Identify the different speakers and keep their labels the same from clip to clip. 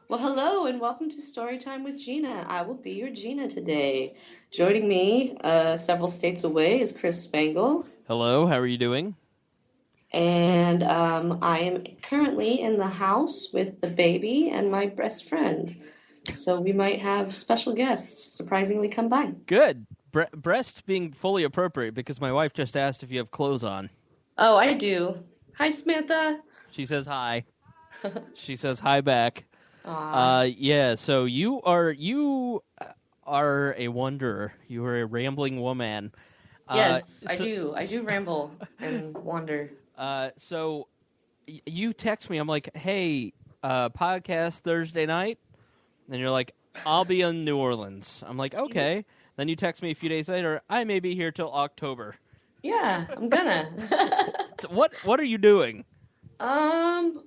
Speaker 1: Well, hello and welcome to Storytime with Gina. I will be your Gina today. Joining me, several states away, is Chris Spangle,
Speaker 2: Hello, how are you doing?
Speaker 1: and I am currently in the house with the baby and my best friend. So we might have special guests surprisingly come by.
Speaker 2: Good. Breast being fully appropriate because my wife just asked if you have clothes on.
Speaker 1: Oh, I do. Hi, Samantha.
Speaker 2: She says hi. She says hi back.
Speaker 1: Aw.
Speaker 2: Yeah. So you are a wanderer. You are a rambling woman. Uh,
Speaker 1: Yes, I
Speaker 2: so
Speaker 1: do. I do ramble and wander.
Speaker 2: you text me. I'm like, hey, podcast Thursday night, and you're like, I'll be in New Orleans. I'm like, okay. Then you text me a few days later. I may be here till October.
Speaker 1: Yeah, I'm gonna.
Speaker 2: So what are you doing?
Speaker 1: Um,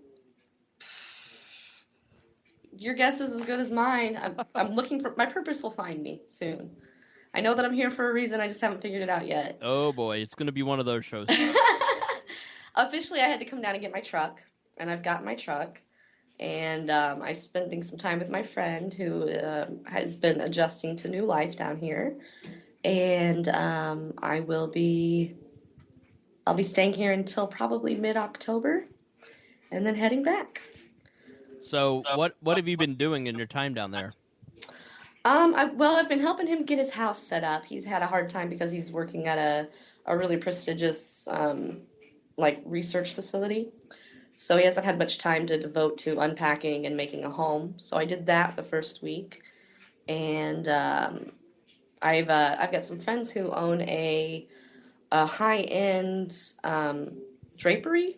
Speaker 1: Your guess is as good as mine. I'm looking for my purpose will find me soon. I know that I'm here for a reason. I just haven't figured it out yet.
Speaker 2: Oh boy, it's going to be one of those shows.
Speaker 1: Officially, I had to come down and get my truck, and I've got my truck. And I'm spending some time with my friend who has been adjusting to new life down here. And I'll be staying here until probably mid-October, and then heading back.
Speaker 2: So what have you been doing in your time down there?
Speaker 1: I've been helping him get his house set up. He's had a hard time because he's working at a really prestigious like research facility. So he hasn't had much time to devote to unpacking and making a home. So I did that the first week, and I've got some friends who own a high-end drapery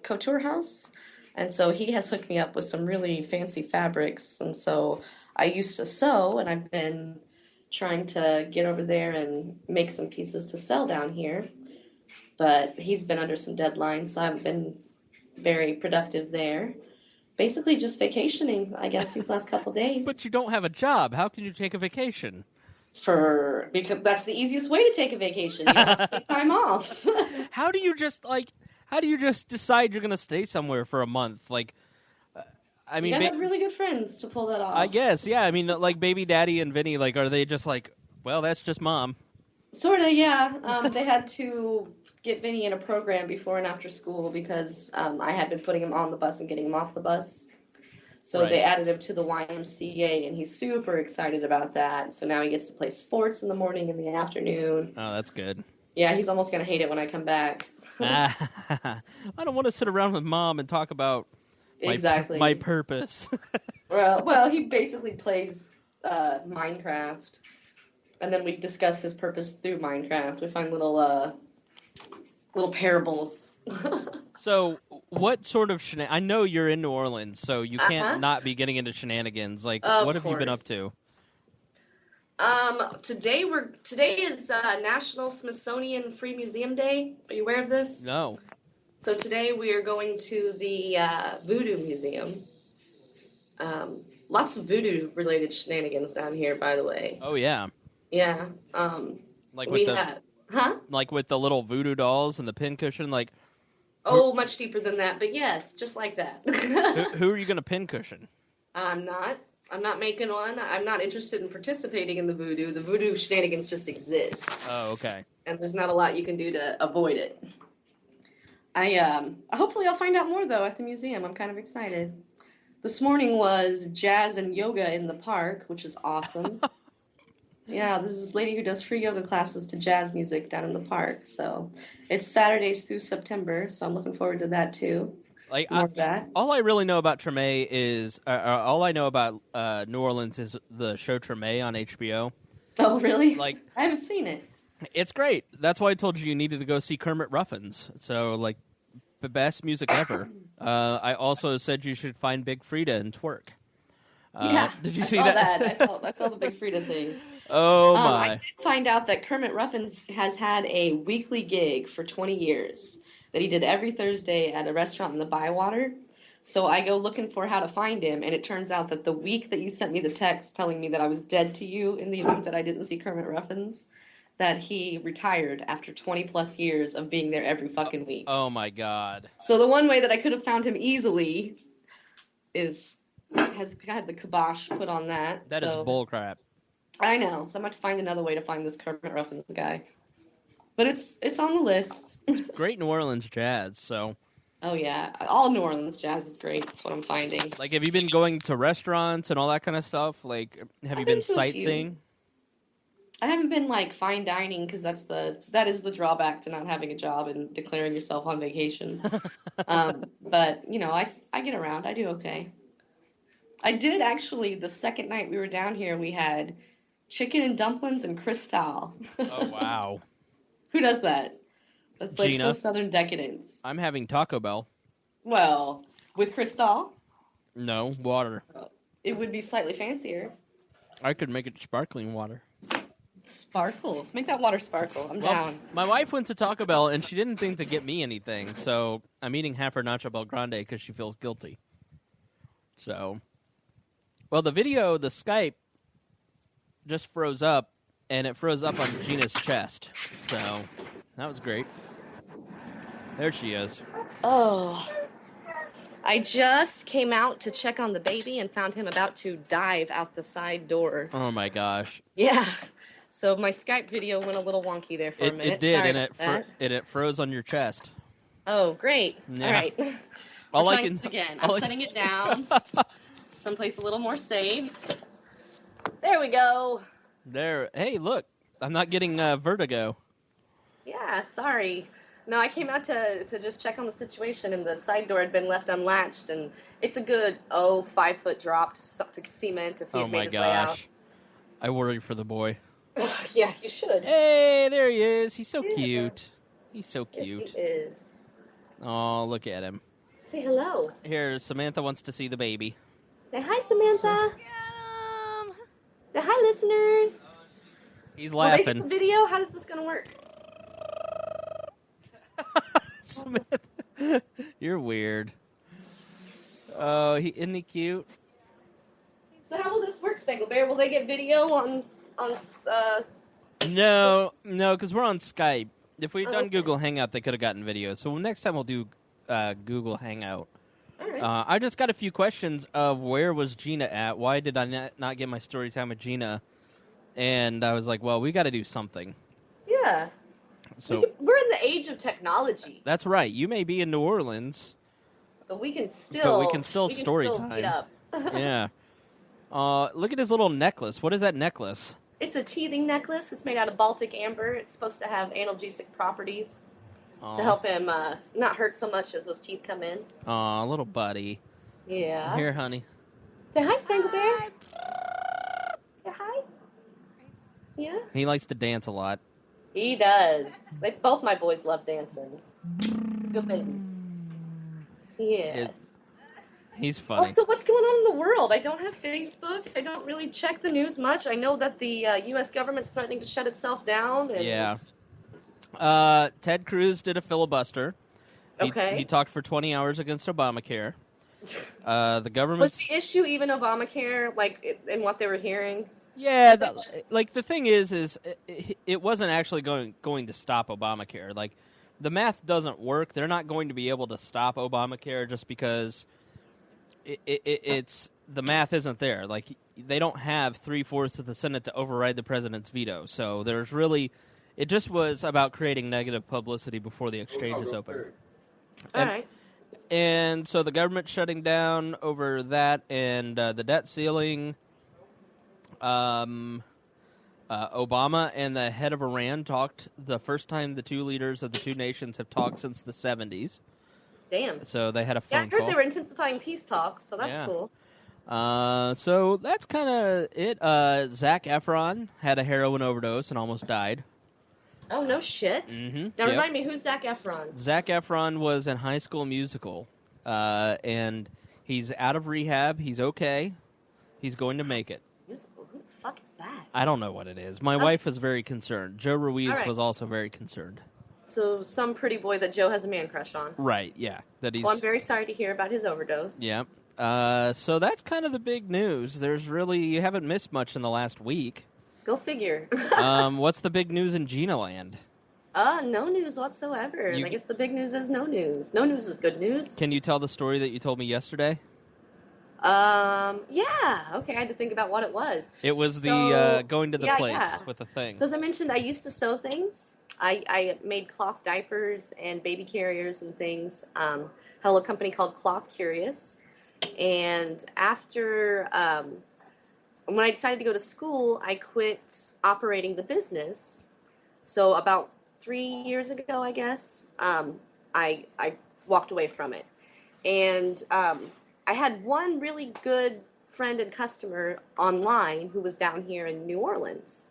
Speaker 1: couture house. And so he has hooked me up with some really fancy fabrics. And so I used to sew, and I've been trying to get over there and make some pieces to sell down here. But he's been under some deadlines, so I haven't been very productive there. Basically, just vacationing, I guess, these last couple
Speaker 2: But
Speaker 1: days.
Speaker 2: you don't have a job. How can you take a vacation?
Speaker 1: Because that's the easiest way to take a vacation. You don't have to take time off.
Speaker 2: How do you just decide you're going to stay somewhere for a month? I
Speaker 1: You
Speaker 2: mean,
Speaker 1: gotta have really good friends to pull that
Speaker 2: I
Speaker 1: off.
Speaker 2: guess, yeah. I mean, like baby daddy and Vinny, like, are they just like, well, that's just mom?
Speaker 1: Sort of, yeah. They had to get Vinny in a program before and after school because I had been putting him on the bus and getting him off the bus. So
Speaker 2: Right.
Speaker 1: they added him to the YMCA, and he's super excited about that. So now he gets to play sports in the morning and the afternoon.
Speaker 2: Oh, that's good.
Speaker 1: Yeah, he's almost gonna hate it when I come back.
Speaker 2: I don't want to sit around with mom and talk about my
Speaker 1: Exactly.
Speaker 2: purpose.
Speaker 1: Well, he basically plays Minecraft, and then we discuss his purpose through Minecraft. We find little parables.
Speaker 2: So, what sort of I know you're in New Orleans, so you can't
Speaker 1: Uh-huh.
Speaker 2: not be getting into shenanigans. Like,
Speaker 1: Of
Speaker 2: what have you been up
Speaker 1: course.
Speaker 2: to?
Speaker 1: Today is National Smithsonian Free Museum Day. Are you aware of this?
Speaker 2: No.
Speaker 1: So today we are going to the Voodoo Museum. Lots of voodoo related shenanigans down here, by the way.
Speaker 2: Oh yeah.
Speaker 1: Yeah.
Speaker 2: Like with
Speaker 1: We
Speaker 2: the
Speaker 1: have, huh?
Speaker 2: little voodoo dolls and the pincushion. Like, who
Speaker 1: Oh, much deeper than that, but yes, just like that.
Speaker 2: who are you gonna pincushion?
Speaker 1: I'm not. I'm not making one. I'm not interested in participating in the voodoo. The voodoo shenanigans just exist,
Speaker 2: Oh, okay.
Speaker 1: and there's not a lot you can do to avoid it. Hopefully I'll find out more though at the museum. I'm kind of excited. This morning was jazz and yoga in the park, which is awesome. Yeah, this is this lady who does free yoga classes to jazz music down in the park. So it's Saturdays through September, so I'm looking forward to that too.
Speaker 2: Like,
Speaker 1: More of that.
Speaker 2: all I really know about Treme is all I know about New Orleans is the show Treme on HBO.
Speaker 1: Oh, really?
Speaker 2: Like,
Speaker 1: I haven't seen it.
Speaker 2: it's great. That's why I told you needed to go see Kermit Ruffins. So, like, the best music ever. I also said you should find Big Frida and twerk.
Speaker 1: Yeah,
Speaker 2: Did you
Speaker 1: I
Speaker 2: see
Speaker 1: saw
Speaker 2: that?
Speaker 1: that. I saw the Big Frida thing.
Speaker 2: Oh
Speaker 1: I
Speaker 2: my!
Speaker 1: did find out that Kermit Ruffins has had a weekly gig for 20 years that he did every Thursday at a restaurant in the Bywater. So I go looking for how to find him, and it turns out that the week that you sent me the text telling me that I was dead to you in the event that I didn't see Kermit Ruffins, that he retired after 20 plus years of being there every fucking week.
Speaker 2: Oh my God!
Speaker 1: So the one way that I could have found him easily has had the kibosh put on that.
Speaker 2: That is
Speaker 1: so
Speaker 2: bullcrap.
Speaker 1: I know. So I'm going to find another way to find this Kermit Ruffins guy. But it's on the list.
Speaker 2: Great New Orleans jazz, so...
Speaker 1: Oh, yeah. All New Orleans jazz is great. That's what I'm finding.
Speaker 2: Like, have you been going to restaurants and all that kind of stuff? Like, have you been sightseeing?
Speaker 1: I haven't been, like, fine dining, because that is the drawback to not having a job and declaring yourself on vacation. But, you know, I get around. I do okay. I did, actually, the second night we were down here, we had chicken and dumplings and Cristal.
Speaker 2: Oh, wow.
Speaker 1: Who does that? That's like
Speaker 2: Gena.
Speaker 1: so Southern decadence.
Speaker 2: I'm having Taco Bell.
Speaker 1: Well, with Cristal?
Speaker 2: No, water.
Speaker 1: It would be slightly fancier.
Speaker 2: I could make it sparkling water.
Speaker 1: Sparkles. Make that water sparkle. I'm down.
Speaker 2: My wife went to Taco Bell, and she didn't think to get me anything, so I'm eating half her Nacho Bel Grande because she feels guilty. So, well, the Skype, just froze up, and it froze up on Gena's chest. So, that was great. There she is.
Speaker 1: Oh. I just came out to check on the baby and found him about to dive out the side door.
Speaker 2: Oh, my gosh.
Speaker 1: Yeah. So my Skype video went a little wonky there for a minute.
Speaker 2: It did,
Speaker 1: Sorry
Speaker 2: and it froze on your chest.
Speaker 1: Oh, great.
Speaker 2: Yeah.
Speaker 1: All right. We're trying this again. I'm setting it down someplace a little more safe. There we go.
Speaker 2: There. Hey, look. I'm not getting vertigo.
Speaker 1: Yeah, sorry. No, I came out to just check on the situation, and the side door had been left unlatched, and it's a good, 5-foot drop to cement if he had made his way out. Oh, my gosh.
Speaker 2: I worry for the boy.
Speaker 1: Yeah, you should.
Speaker 2: Hey, there he is. He's so cute. He's so cute.
Speaker 1: Yes, he is.
Speaker 2: Oh, look at him.
Speaker 1: Say hello.
Speaker 2: Here, Samantha wants to see the baby.
Speaker 1: Say hi, Samantha. Say hi, listeners.
Speaker 2: He's laughing.
Speaker 1: Will they get the video? How is this going to work?
Speaker 2: Samantha, you're weird. Oh, isn't he cute?
Speaker 1: So how will this work, Spangle Bear? Will they get video on
Speaker 2: No, because we're on Skype. If we'd done Google Hangout, they could have gotten video. So next time we'll do Google Hangout.
Speaker 1: All right.
Speaker 2: I just got a few questions of where was Gena at? Why did I not get my story time with Gena? And I was like, well, we got to do something.
Speaker 1: Yeah.
Speaker 2: So
Speaker 1: we're in the age of technology.
Speaker 2: That's right. You may be in New Orleans,
Speaker 1: but we can still
Speaker 2: story time.
Speaker 1: Meet up.
Speaker 2: Yeah. Look at his little necklace. What is that necklace?
Speaker 1: It's a teething necklace. It's made out of Baltic amber. It's supposed to have analgesic properties to help him not hurt so much as those teeth come in.
Speaker 2: Aw, little buddy.
Speaker 1: Yeah.
Speaker 2: Here, honey.
Speaker 1: Say hi, Spangle Bear. Say hi. Yeah?
Speaker 2: He likes to dance a lot.
Speaker 1: He does. Both my boys love dancing. Good babies. Yes.
Speaker 2: He's funny.
Speaker 1: Also, what's going on in the world? I don't have Facebook. I don't really check the news much. I know that the U.S. government's threatening to shut itself down. And...
Speaker 2: Yeah. Ted Cruz did a filibuster.
Speaker 1: Okay.
Speaker 2: He talked for 20 hours against Obamacare. The government...
Speaker 1: Was the issue even Obamacare, in what they were hearing?
Speaker 2: Yeah, the thing is it wasn't actually going to stop Obamacare. Like, the math doesn't work. They're not going to be able to stop Obamacare just because it's the math isn't there. Like, they don't have 3/4 of the Senate to override the president's veto. So there's really, it just was about creating negative publicity before the exchange is open.
Speaker 1: All right.
Speaker 2: And so the government shutting down over that and the debt ceiling. Obama and the head of Iran talked the first time the two leaders of the two nations have talked since the 70s.
Speaker 1: Damn.
Speaker 2: So they had a phone call.
Speaker 1: I heard they were intensifying peace talks, so that's cool.
Speaker 2: So that's kind of it. Zac Efron had a heroin overdose and almost died.
Speaker 1: Oh, no shit.
Speaker 2: Mm-hmm.
Speaker 1: Now remind me, who's Zac Efron?
Speaker 2: Zac Efron was in High School Musical, and he's out of rehab. He's okay. He's going to make it.
Speaker 1: Musical? Who the fuck is that?
Speaker 2: I don't know what it is. My wife was very concerned. Joe Ruiz was also very concerned.
Speaker 1: So some pretty boy that Joe has a man crush on.
Speaker 2: Right, yeah.
Speaker 1: Well, I'm very sorry to hear about his overdose.
Speaker 2: Yeah. So that's kind of the big news. You haven't missed much in the last week.
Speaker 1: Go figure.
Speaker 2: What's the big news in Gena land?
Speaker 1: No news whatsoever. I guess the big news is no news. No news is good news.
Speaker 2: Can you tell the story that you told me yesterday?
Speaker 1: Yeah. Okay, I had to think about what it was.
Speaker 2: It was the
Speaker 1: So,
Speaker 2: going to the
Speaker 1: yeah, yeah.
Speaker 2: place with the thing.
Speaker 1: So as I mentioned, I used to sew things. I made cloth diapers and baby carriers and things. Held a company called Cloth Curious. And after when I decided to go to school, I quit operating the business. So about 3 years ago, I guess, I walked away from it. And I had one really good friend and customer online who was down here in New Orleans.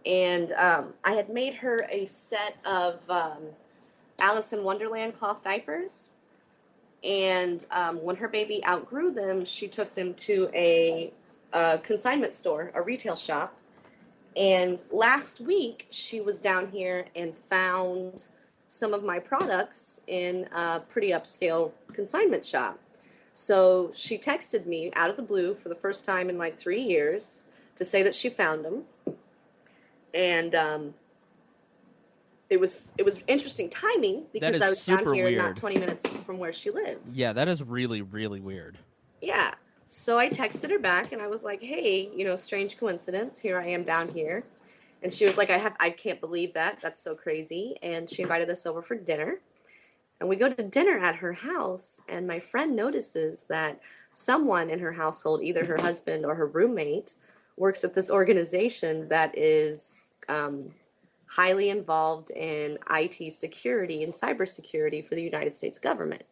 Speaker 1: And I had made her a set of Alice in Wonderland cloth diapers. And when her baby outgrew them, she took them to a consignment store, a retail shop. And last week, she was down here and found some of my products in a pretty upscale consignment shop. So she texted me out of the blue for the first time in like 3 years to say that she found them. And it was interesting timing
Speaker 2: That
Speaker 1: because
Speaker 2: is
Speaker 1: I was down
Speaker 2: super
Speaker 1: here not
Speaker 2: weird.
Speaker 1: 20 minutes from where she lives.
Speaker 2: Yeah, that is really, really weird.
Speaker 1: Yeah. So I texted her back and I was like, "Hey, strange coincidence. Here I am down here." And she was like, I can't believe that. That's so crazy." And she invited us over for dinner. And we go to dinner at her house, and my friend notices that someone in her household, either her husband or her roommate, works at this organization that is highly involved in IT security and cybersecurity for the United States government.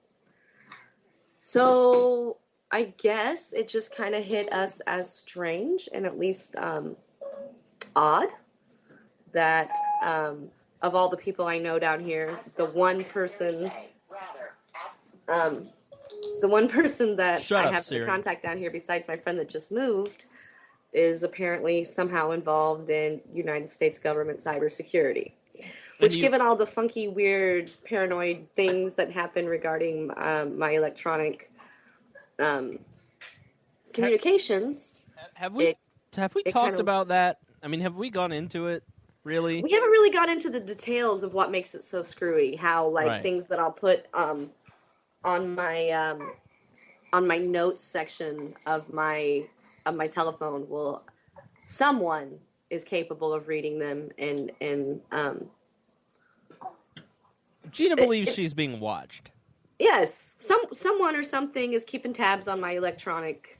Speaker 1: So I guess it just kind of hit us as strange and at least odd that of all the people I know down here, the one person that
Speaker 2: Shut
Speaker 1: I
Speaker 2: up,
Speaker 1: have
Speaker 2: Siri.
Speaker 1: to contact down here besides my friend that just moved is apparently somehow involved in United States government cybersecurity. Which, given all the funky, weird, paranoid things that happen regarding my electronic communications,
Speaker 2: Have we
Speaker 1: it
Speaker 2: talked
Speaker 1: kind of
Speaker 2: about that? I mean, have we gone into it really?
Speaker 1: we haven't really got into the details of what makes it so screwy. How
Speaker 2: Right.
Speaker 1: things that I'll put on my notes section of my telephone will someone is capable of reading them and
Speaker 2: Gena believes she's being watched.
Speaker 1: yes, someone or something is keeping tabs on my electronic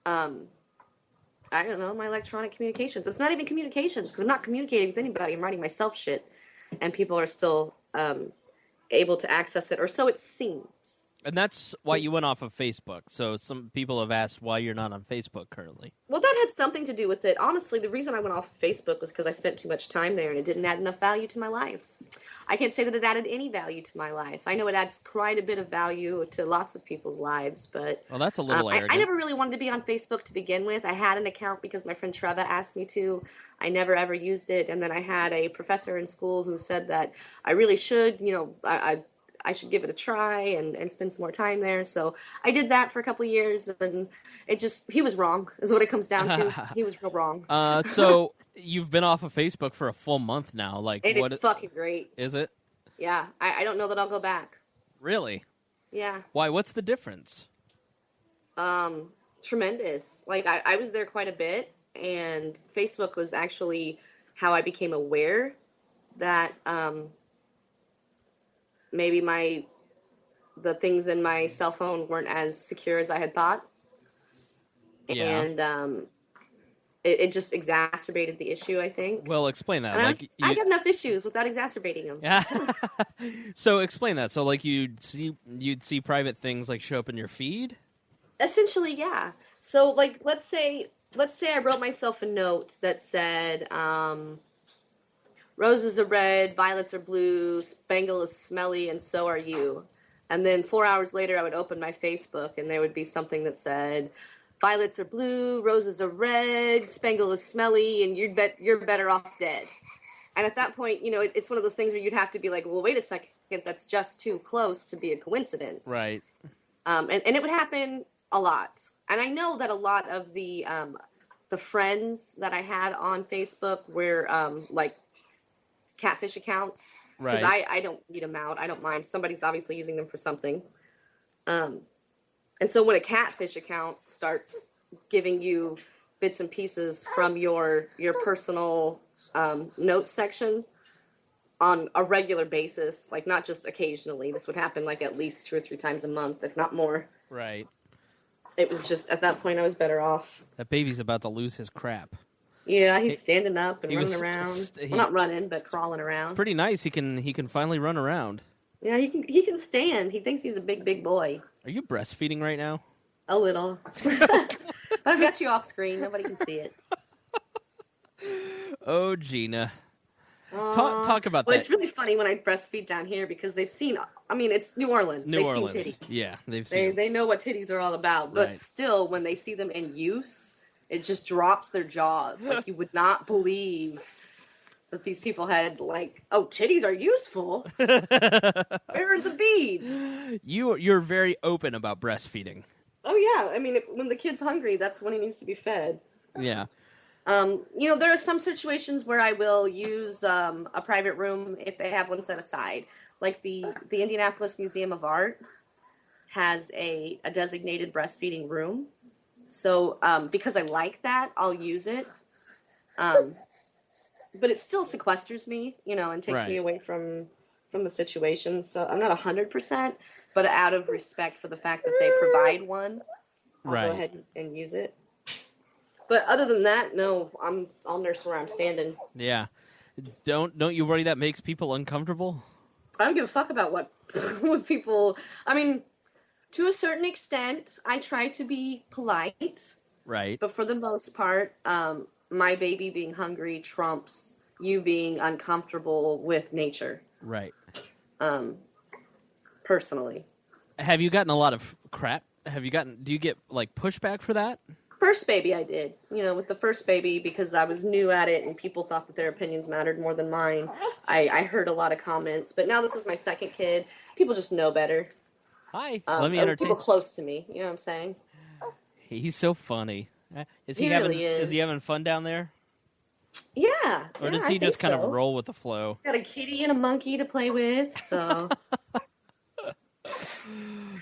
Speaker 1: I don't know, my electronic communications. It's not even communications because I'm not communicating with anybody. I'm writing myself shit, and people are still able to access it, or so it seems.
Speaker 2: And that's why you went off of Facebook. So some people have asked why you're not on Facebook currently.
Speaker 1: Well, that had something to do with it. Honestly, the reason I went off of Facebook was because I spent too much time there and it didn't add enough value to my life. I can't say that it added any value to my life. I know it adds quite a bit of value to lots of people's lives, but
Speaker 2: Well, that's a little arrogant.
Speaker 1: I never really wanted to be on Facebook to begin with. I had an account because my friend Treva asked me to. I never ever used it, and then I had a professor in school who said that I really should, I should give it a try and spend some more time there. So I did that for a couple of years, and he was wrong, is what it comes down to. He was real wrong.
Speaker 2: So you've been off of Facebook for a full month now. Like,
Speaker 1: and it's fucking great.
Speaker 2: Is it?
Speaker 1: Yeah, I don't know that I'll go back.
Speaker 2: Really?
Speaker 1: Yeah.
Speaker 2: Why? What's the difference?
Speaker 1: Tremendous. Like, I was there quite a bit, and Facebook was actually how I became aware that maybe the things in my cell phone weren't as secure as I had thought.
Speaker 2: Yeah.
Speaker 1: And it just exacerbated the issue, I think.
Speaker 2: Well, explain that.
Speaker 1: And I got enough issues without exacerbating them.
Speaker 2: Yeah. So explain that. So like you'd see private things like show up in your feed?
Speaker 1: Essentially, yeah. So like let's say I wrote myself a note that said roses are red, violets are blue, spangle is smelly, and so are you. And then 4 hours later, I would open my Facebook, and there would be something that said, violets are blue, roses are red, spangle is smelly, and you're better off dead. And at that point, it's one of those things where you'd have to be like, well, wait a second, that's just too close to be a coincidence.
Speaker 2: Right.
Speaker 1: And it would happen a lot. And I know that a lot of the friends that I had on Facebook were like catfish accounts.
Speaker 2: Right.
Speaker 1: Because I don't weed them out. I don't mind. Somebody's obviously using them for something. And so when a catfish account starts giving you bits and pieces from your personal notes section on a regular basis, like not just occasionally, this would happen like at least 2 or 3 times a month, if not more.
Speaker 2: Right.
Speaker 1: It was just, at that point, I was better off.
Speaker 2: That baby's about to lose his crap.
Speaker 1: Yeah, he's standing up and running around. Well, not running, but crawling around.
Speaker 2: Pretty nice. He can finally run around.
Speaker 1: Yeah, he can stand. He thinks he's a big boy.
Speaker 2: Are you breastfeeding right now?
Speaker 1: A little. I've got you off screen. Nobody can see it.
Speaker 2: Oh, Gena. Talk about that.
Speaker 1: Well, it's really funny when I breastfeed down here because they've seen, I mean, it's New Orleans. They've seen titties.
Speaker 2: Yeah, they've seen.
Speaker 1: They know what titties are all about. But still, when they see them in use, it just drops their jaws. Like, you would not believe that these people had, like, oh, titties are useful. Where are the beads?
Speaker 2: You're very open about breastfeeding.
Speaker 1: Oh, yeah. I mean, when the kid's hungry, that's when he needs to be fed.
Speaker 2: Yeah.
Speaker 1: There are some situations where I will use a private room if they have one set aside. Like the Indianapolis Museum of Art has a designated breastfeeding room. So because I like that, I'll use it. But it still sequesters me, and takes me away from the situation. So I'm not 100%, but out of respect for the fact that they provide one, I'll go ahead and use it. But other than that, no, I'll nurse where I'm standing.
Speaker 2: Yeah. Don't you worry that makes people uncomfortable?
Speaker 1: I don't give a fuck about what people... I mean, to a certain extent, I try to be polite.
Speaker 2: Right.
Speaker 1: But for the most part, my baby being hungry trumps you being uncomfortable with nature.
Speaker 2: Right.
Speaker 1: Personally.
Speaker 2: Have you gotten a lot of crap? Do you get, like, pushback for that?
Speaker 1: First baby I did, with the first baby, because I was new at it and people thought that their opinions mattered more than mine. I heard a lot of comments, but now this is my second kid. People just know better.
Speaker 2: Hi, let me entertain.
Speaker 1: People close to me, you know what I'm saying?
Speaker 2: He's so funny. Is he having fun down there?
Speaker 1: Yeah.
Speaker 2: Or does he just kind of roll with the flow?
Speaker 1: He's got a kitty and a monkey to play with, so...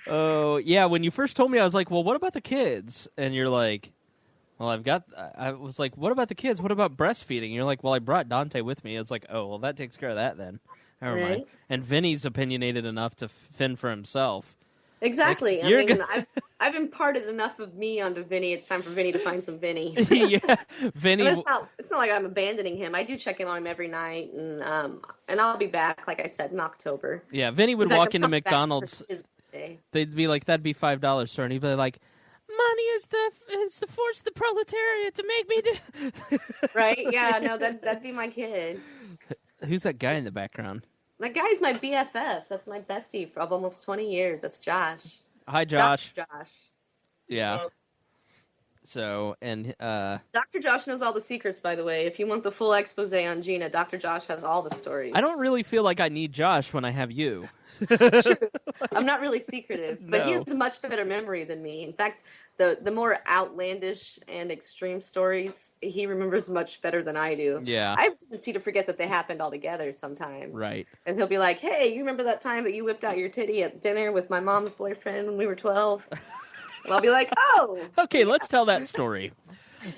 Speaker 2: Oh, yeah, when you first told me, I was like, well, what about the kids? And you're like, well, I was like, what about the kids? What about breastfeeding? And you're like, well, I brought Dante with me. It's like, oh, well, that takes care of that then. Never mind. And Vinny's opinionated enough to fend for himself.
Speaker 1: Exactly. Like, I've imparted enough of me onto Vinny. It's time for Vinny to find some Vinny.
Speaker 2: Yeah, Vinny.
Speaker 1: It's not like I'm abandoning him. I do check in on him every night, and I'll be back, like I said, in October.
Speaker 2: Yeah, Vinny would walk into McDonald's. They'd be like, "That'd be $5, sir," and he'd be like, "Money is the force of the proletariat to make me do."
Speaker 1: Right? Yeah. No, that'd be my kid.
Speaker 2: Who's that guy in the background?
Speaker 1: That guy's my BFF. That's my bestie of almost 20 years. That's Josh.
Speaker 2: Hi, Josh.
Speaker 1: Dr. Josh.
Speaker 2: Yeah. So, and...
Speaker 1: Dr. Josh knows all the secrets, by the way. If you want the full expose on Gena, Dr. Josh has all the stories.
Speaker 2: I don't really feel like I need Josh when I have you.
Speaker 1: It's true. I'm not really secretive, but
Speaker 2: No.
Speaker 1: he has a much better memory than me. In fact, the more outlandish and extreme stories, he remembers much better than I do.
Speaker 2: Yeah.
Speaker 1: I have a tendency to forget that they happened all together sometimes.
Speaker 2: Right.
Speaker 1: And he'll be like, hey, you remember that time that you whipped out your titty at dinner with my mom's boyfriend when we were 12? And I'll be like, oh!
Speaker 2: Okay, let's tell that story.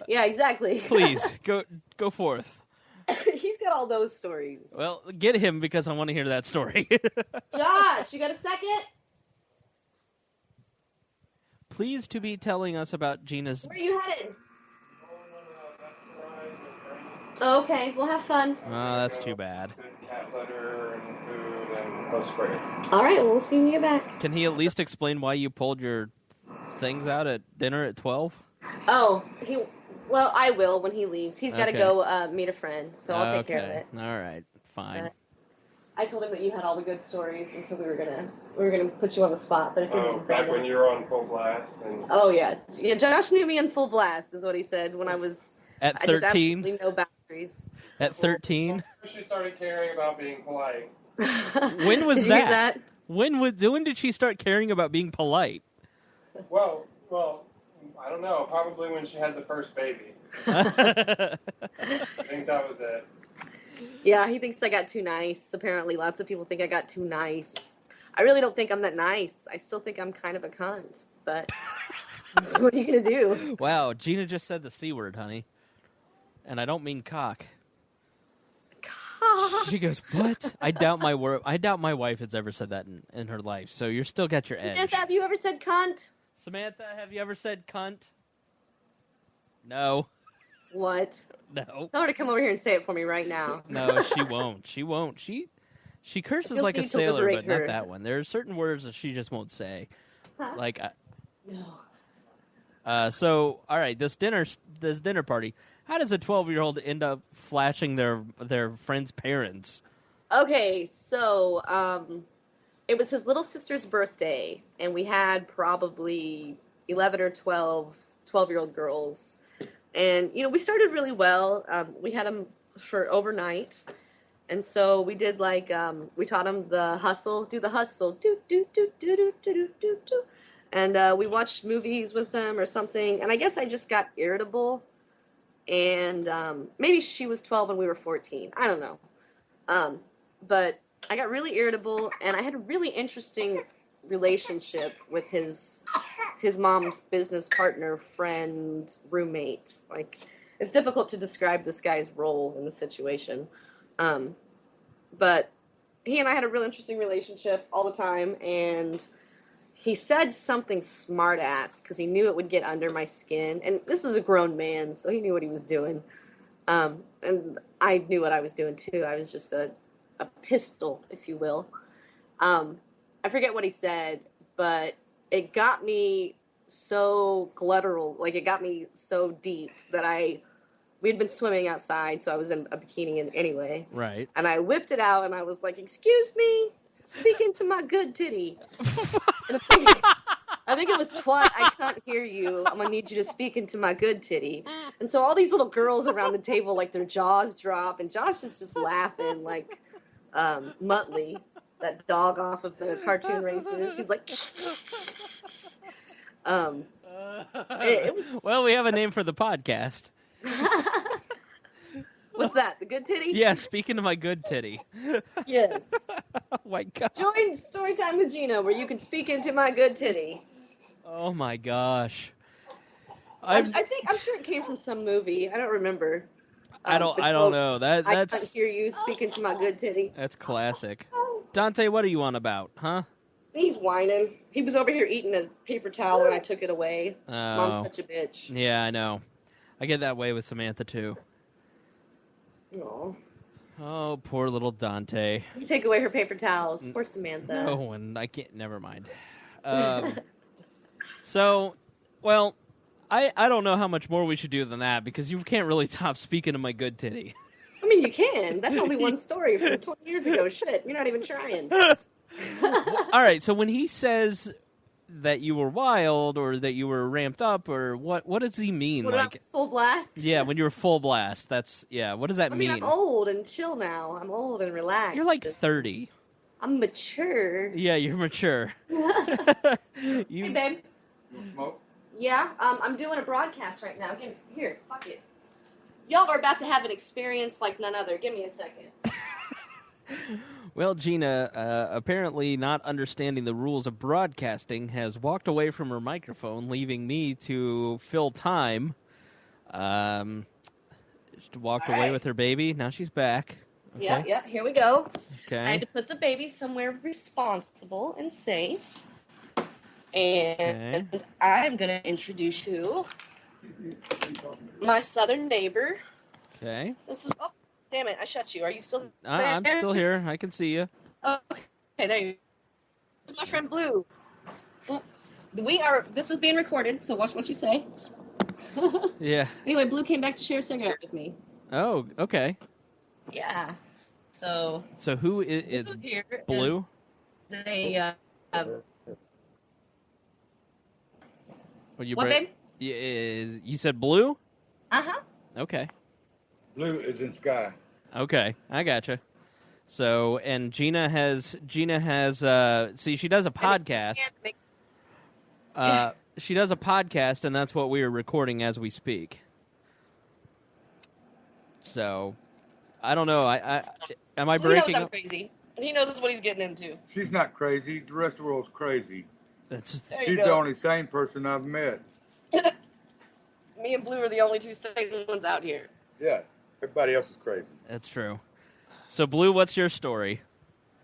Speaker 1: Yeah, exactly.
Speaker 2: Please, go forth.
Speaker 1: He's got all those stories.
Speaker 2: Well, get him because I want to hear that story.
Speaker 1: Josh, you got a second?
Speaker 2: Please to be telling us about Gena's...
Speaker 1: Where are you headed? Oh, okay, we'll have fun.
Speaker 2: Oh, that's too bad.
Speaker 3: Cat litter and food and clothes spray.
Speaker 1: All right, well, we'll see when you get back.
Speaker 2: Can he at least explain why you pulled your things out at dinner at 12?
Speaker 1: Oh, I will when he leaves. He's got to
Speaker 2: Okay.
Speaker 1: go meet a friend, so I'll take care of it.
Speaker 2: All right, fine.
Speaker 1: I told him that you had all the good stories, and so we were gonna put you on the spot. But if you're
Speaker 3: Back when you were on full blast. And...
Speaker 1: Oh yeah. Josh knew me in full blast, is what he said when I was
Speaker 2: At
Speaker 1: I just
Speaker 2: 13?
Speaker 1: absolutely no boundaries.
Speaker 2: At 13?
Speaker 3: She started caring about being polite.
Speaker 2: When was
Speaker 1: Did you hear that?
Speaker 2: When did she start caring about being polite?
Speaker 3: Well, I don't know. Probably when she had the first baby. I think that was it.
Speaker 1: Yeah, he thinks I got too nice. Apparently, lots of people think I got too nice. I really don't think I'm that nice. I still think I'm kind of a cunt. but what are you gonna do?
Speaker 2: Wow, Gena just said the C word, honey. And I don't mean cock. She goes, what? I doubt my wife has ever said that in her life. So you're still got your edge.
Speaker 1: Samantha, have you ever said cunt?
Speaker 2: Samantha, have you ever said cunt? No.
Speaker 1: What?
Speaker 2: No.
Speaker 1: Tell her to come over here and say it for me right now.
Speaker 2: No, she won't. She won't. She curses like a sailor, but not that one. There are certain words that she just won't say.
Speaker 1: Huh?
Speaker 2: Like,
Speaker 1: No.
Speaker 2: so all right, this dinner party. How does a 12-year-old end up flashing their friend's parents?
Speaker 1: Okay, so it was his little sister's birthday, and we had probably 11 or 12-year-old girls. And, we started really well. We had them for overnight. And so we did we taught them the hustle, do the hustle, do, do, do, do, do, do, do, do, do. And we watched movies with them or something. And I guess I just got irritable. And maybe she was 12 and we were 14. I don't know. But I got really irritable, and I had a really interesting relationship with his mom's business partner, friend, roommate. Like, it's difficult to describe this guy's role in the situation. But he and I had a real interesting relationship all the time, and he said something smart-ass because he knew it would get under my skin. And this is a grown man, so he knew what he was doing. And I knew what I was doing, too. I was just a pistol, if you will. I forget what he said, but it got me so guttural. Like, it got me so deep that we had been swimming outside, so I was in a bikini anyway.
Speaker 2: Right.
Speaker 1: And I whipped it out, and I was like, excuse me, speak into my good titty. And I think it was twat, I can't hear you. I'm going to need you to speak into my good titty. And so all these little girls around the table, like, their jaws drop, and Josh is just laughing like Muttley, that dog off of the cartoon races. He's like... it was...
Speaker 2: Well, we have a name for the podcast.
Speaker 1: What's that? The good titty?
Speaker 2: Yeah, speaking of my good titty.
Speaker 1: Yes.
Speaker 2: Oh my god.
Speaker 1: Join Storytime with Gena, where you can speak into my good titty.
Speaker 2: Oh my gosh.
Speaker 1: I'm sure it came from some movie. I don't remember.
Speaker 2: I don't know. That's
Speaker 1: I can't hear you speak into my good titty.
Speaker 2: That's classic. Dante, what are you on about, huh?
Speaker 1: He's whining. He was over here eating a paper towel when I took it away.
Speaker 2: Oh.
Speaker 1: Mom's such a bitch.
Speaker 2: Yeah, I know. I get that way with Samantha too.
Speaker 1: Aww.
Speaker 2: Oh, poor little Dante.
Speaker 1: You take away her paper towels. Poor Samantha.
Speaker 2: Oh, and I can't. Never mind. So, well, I don't know how much more we should do than that, because you can't really top speaking of my good titty.
Speaker 1: I mean, you can. That's only one story from 20 years ago. Shit, you're not even trying.
Speaker 2: All right, so when he says that you were wild or that you were ramped up, or what does he mean?
Speaker 1: What about full blast?
Speaker 2: Yeah, when you were full blast. That's, yeah, what does that mean?
Speaker 1: I'm old and chill now. I'm old and relaxed.
Speaker 2: You're like 30.
Speaker 1: I'm mature.
Speaker 2: Yeah, you're mature.
Speaker 1: Hey, babe.
Speaker 3: Smoke?
Speaker 1: Yeah, I'm doing a broadcast right now. Here, fuck it. Y'all are about to have an experience like none other. Give me a second.
Speaker 2: Well, Gena, apparently not understanding the rules of broadcasting, has walked away from her microphone, leaving me to fill time. She walked away with her baby. Now she's back. Okay.
Speaker 1: Yeah, here we go.
Speaker 2: Okay.
Speaker 1: I had to put the baby somewhere responsible and safe. And I'm going to introduce you to my southern neighbor.
Speaker 2: Okay.
Speaker 1: This is... Oh, damn it, I shut you. Are you still there?
Speaker 2: I'm still here. I can see you.
Speaker 1: Okay, there you go. This is my friend Blue. This is being recorded, so watch what you say.
Speaker 2: Yeah.
Speaker 1: Anyway, Blue came back to share a cigarette with me.
Speaker 2: Oh, okay.
Speaker 1: Yeah. So
Speaker 2: who is
Speaker 1: Blue here?
Speaker 2: Blue?
Speaker 1: Is a...
Speaker 2: What, you
Speaker 1: what, babe?
Speaker 2: You said Blue?
Speaker 1: Uh-huh.
Speaker 2: Okay.
Speaker 4: Blue is in sky.
Speaker 2: Okay, I gotcha. So, and Gena has see, she does a podcast. She does a podcast, and that's what we are recording as we speak. So, I don't know. Am I breaking?
Speaker 1: He knows I'm crazy. He knows what he's getting into.
Speaker 4: She's not crazy. The rest of the world's crazy.
Speaker 1: There you
Speaker 4: She's
Speaker 1: go.
Speaker 4: the only sane person I've met.
Speaker 1: Me and Blue are the only two sane ones out here.
Speaker 4: Yeah, everybody else is crazy.
Speaker 2: That's true. So, Blue, what's your story?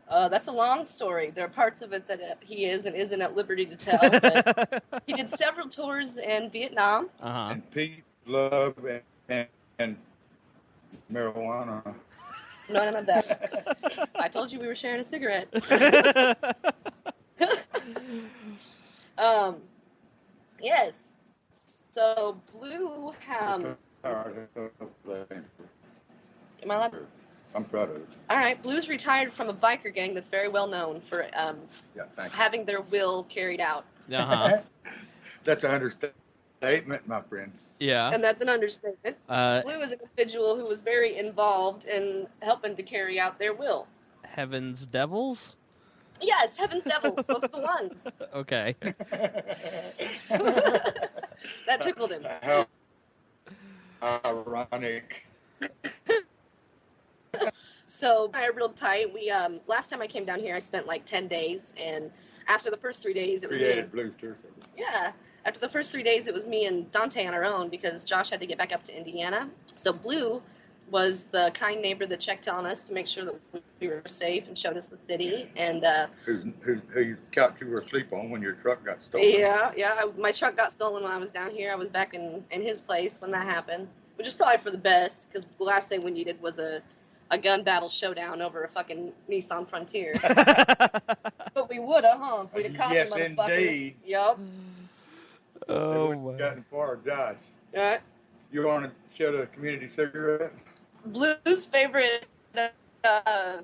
Speaker 1: That's a long story. There are parts of it that he is and isn't at liberty to tell. But he did several tours in Vietnam.
Speaker 2: Uh-huh.
Speaker 4: And peace, love, and marijuana.
Speaker 1: No, none of that. I told you we were sharing a cigarette. Yes. So Blue, am I allowed?
Speaker 4: I'm proud of it.
Speaker 1: All right, Blue's retired from a biker gang that's very well known for
Speaker 4: Yeah, thanks.
Speaker 1: having their will carried out.
Speaker 2: Uh-huh.
Speaker 4: That's an understatement, my friend.
Speaker 2: Yeah.
Speaker 1: And that's an understatement. Blue is an individual who was very involved in helping to carry out their will.
Speaker 2: Heaven's Devils?
Speaker 1: Yes, Heaven's Devils. Those are the ones.
Speaker 2: Okay.
Speaker 1: That tickled him.
Speaker 4: How ironic.
Speaker 1: So I real tight. We last time I came down here, I spent like 10 days, and after the first 3 days, it was me.
Speaker 4: Created Blues Tour.
Speaker 1: Yeah. After the first 3 days, it was me and Dante on our own because Josh had to get back up to Indiana. So Blue was the kind neighbor that checked on us to make sure that we were safe and showed us the city. And
Speaker 4: Who couch you were asleep on when your truck got stolen.
Speaker 1: yeah, my truck got stolen when I was down here. I was back in his place when that happened, which is probably for the best because the last thing we needed was a gun battle showdown over a fucking Nissan Frontier. But we woulda, huh? If we'd have caught
Speaker 4: Yes,
Speaker 1: the motherfuckers.
Speaker 4: indeed.
Speaker 1: Yup.
Speaker 2: Oh,
Speaker 4: my. Gotten far, Josh.
Speaker 1: All right.
Speaker 4: You want to share the community cigarette?
Speaker 1: Blue's favorite, or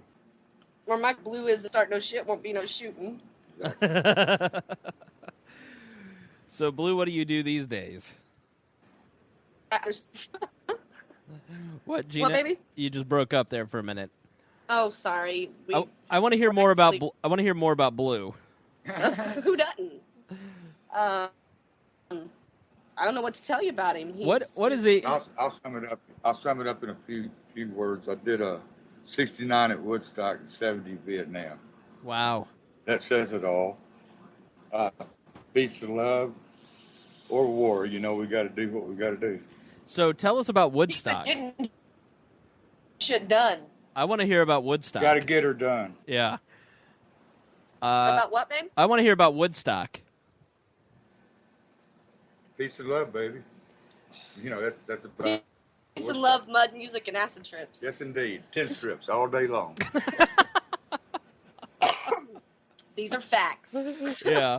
Speaker 1: my Blue is start no shit, won't be no shooting.
Speaker 2: So, Blue, what do you do these days? What, Gena?
Speaker 1: What, baby?
Speaker 2: You just broke up there for a minute.
Speaker 1: Oh, sorry.
Speaker 2: I want to hear more about. I want to hear more about Blue.
Speaker 1: Who doesn't? I don't know what to tell you about him.
Speaker 2: What is he?
Speaker 4: I'll sum it up. I'll sum it up in a few words. I did a 69 at Woodstock and 70 Vietnam.
Speaker 2: Wow.
Speaker 4: That says it all. Peace and love or war. You know, we got to do what we got to do.
Speaker 2: So tell us about
Speaker 1: He
Speaker 2: Woodstock.
Speaker 1: said getting shit done.
Speaker 2: I want to hear about Woodstock.
Speaker 4: Got to get her done.
Speaker 2: Yeah.
Speaker 1: About what, babe?
Speaker 2: I want to hear about Woodstock.
Speaker 4: Peace and love, baby. You know, that's about...
Speaker 1: Peace and love, mud, music, and acid trips.
Speaker 4: Yes, indeed. 10 strips all day long.
Speaker 1: These are facts.
Speaker 2: Yeah.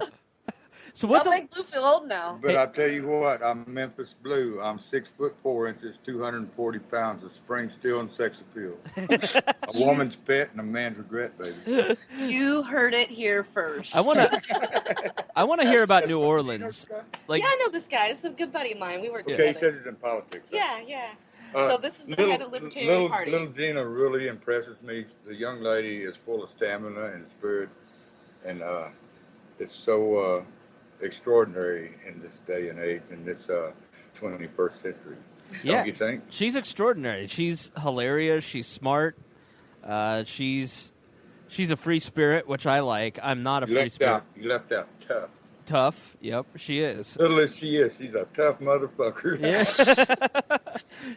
Speaker 2: So what's
Speaker 1: Don't make Blue feel old now.
Speaker 4: But I tell you what, I'm Memphis Blue. I'm 6'4", 240 pounds of spring, steel, and sex appeal. A woman's pet and a man's regret, baby.
Speaker 1: You heard it here first.
Speaker 2: I want to hear about New Orleans. Like,
Speaker 1: yeah, I know this guy. It's a good buddy of mine. We work
Speaker 4: Okay, he
Speaker 1: together.
Speaker 4: said he's in politics.
Speaker 1: Yeah. So this is the head of the Libertarian Party.
Speaker 4: Little Gena really impresses me. The young lady is full of stamina and spirit, and it's so extraordinary in this day and age, in this 21st century.
Speaker 2: yeah,
Speaker 4: Don't you think?
Speaker 2: she's extraordinary. She's hilarious. She's smart. She's a free spirit, which I like. I'm not a free spirit.
Speaker 4: You left out tough.
Speaker 2: Tough. Yep, she is.
Speaker 4: Little as she is, she's a tough motherfucker.
Speaker 2: Yeah.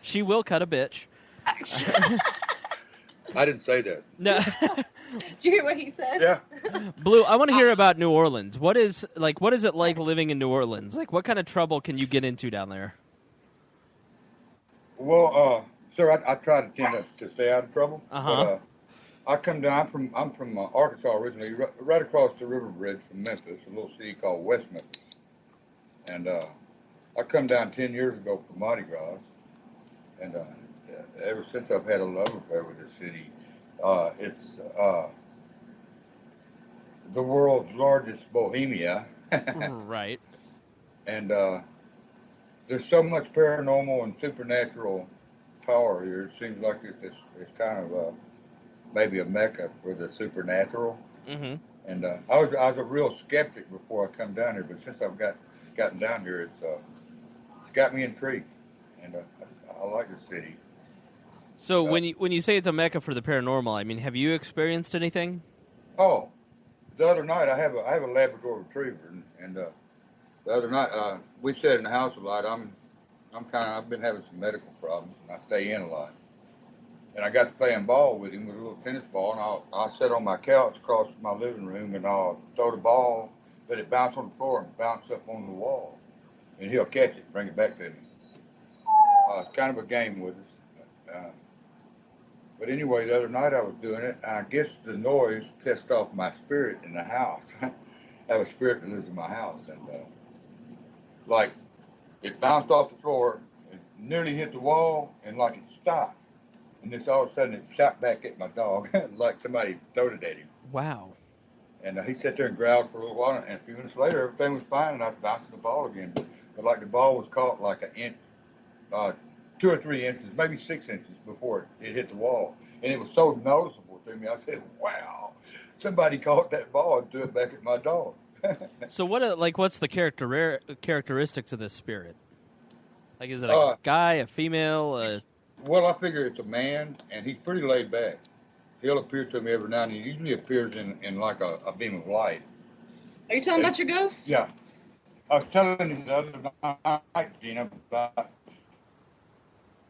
Speaker 2: She will cut a bitch.
Speaker 4: I didn't say that.
Speaker 2: No.
Speaker 1: Did you hear what he said?
Speaker 4: Yeah.
Speaker 2: Blue, I want to hear about New Orleans. What is it like living in New Orleans? Like, what kind of trouble can you get into down there?
Speaker 4: Well, sir, I try to tend to stay out of trouble.
Speaker 2: Uh-huh.
Speaker 4: But, I come down. I'm from Arkansas originally, right across the river bridge from Memphis, a little city called West Memphis. And I come down 10 years ago for Mardi Gras, and ever since I've had a love affair with this city. It's the world's largest bohemia.
Speaker 2: Right.
Speaker 4: And there's so much paranormal and supernatural power here. It seems like it's kind of maybe a mecca for the supernatural.
Speaker 2: Mm-hmm.
Speaker 4: And I was a real skeptic before I come down here, but since I've gotten down here, it's got me intrigued, and I like the city.
Speaker 2: So when you say it's a mecca for the paranormal, I mean, have you experienced anything?
Speaker 4: Oh, the other night I have a Labrador Retriever, and the other night we sat in the house a lot. I've been having some medical problems, and I stay in a lot. And I got to playing ball with him with a little tennis ball, and I'll sit on my couch across my living room, and I'll throw the ball, let it bounce on the floor and bounce up on the wall, and he'll catch it and bring it back to me. It's kind of a game with us. But anyway, the other night I was doing it. I guess the noise pissed off my spirit in the house. I have a spirit that lives in my house, and like it bounced off the floor, it nearly hit the wall, and like it stopped. And then all of a sudden it shot back at my dog, like somebody threw it at him.
Speaker 2: Wow.
Speaker 4: And he sat there and growled for a little while, and a few minutes later everything was fine, and I was bouncing the ball again. But like the ball was caught like an inch, 2 or 3 inches, maybe 6 inches before it hit the wall. And it was so noticeable to me. I said, wow, somebody caught that ball and threw it back at my dog.
Speaker 2: So what's the characteristics of this spirit? Like, is it a guy, a female?
Speaker 4: Well, I figure it's a man, and he's pretty laid back. He'll appear to me every now and then. He usually appears in like a beam of light.
Speaker 1: Are you telling about your ghosts?
Speaker 4: Yeah. I was telling you the other night, Gena, about,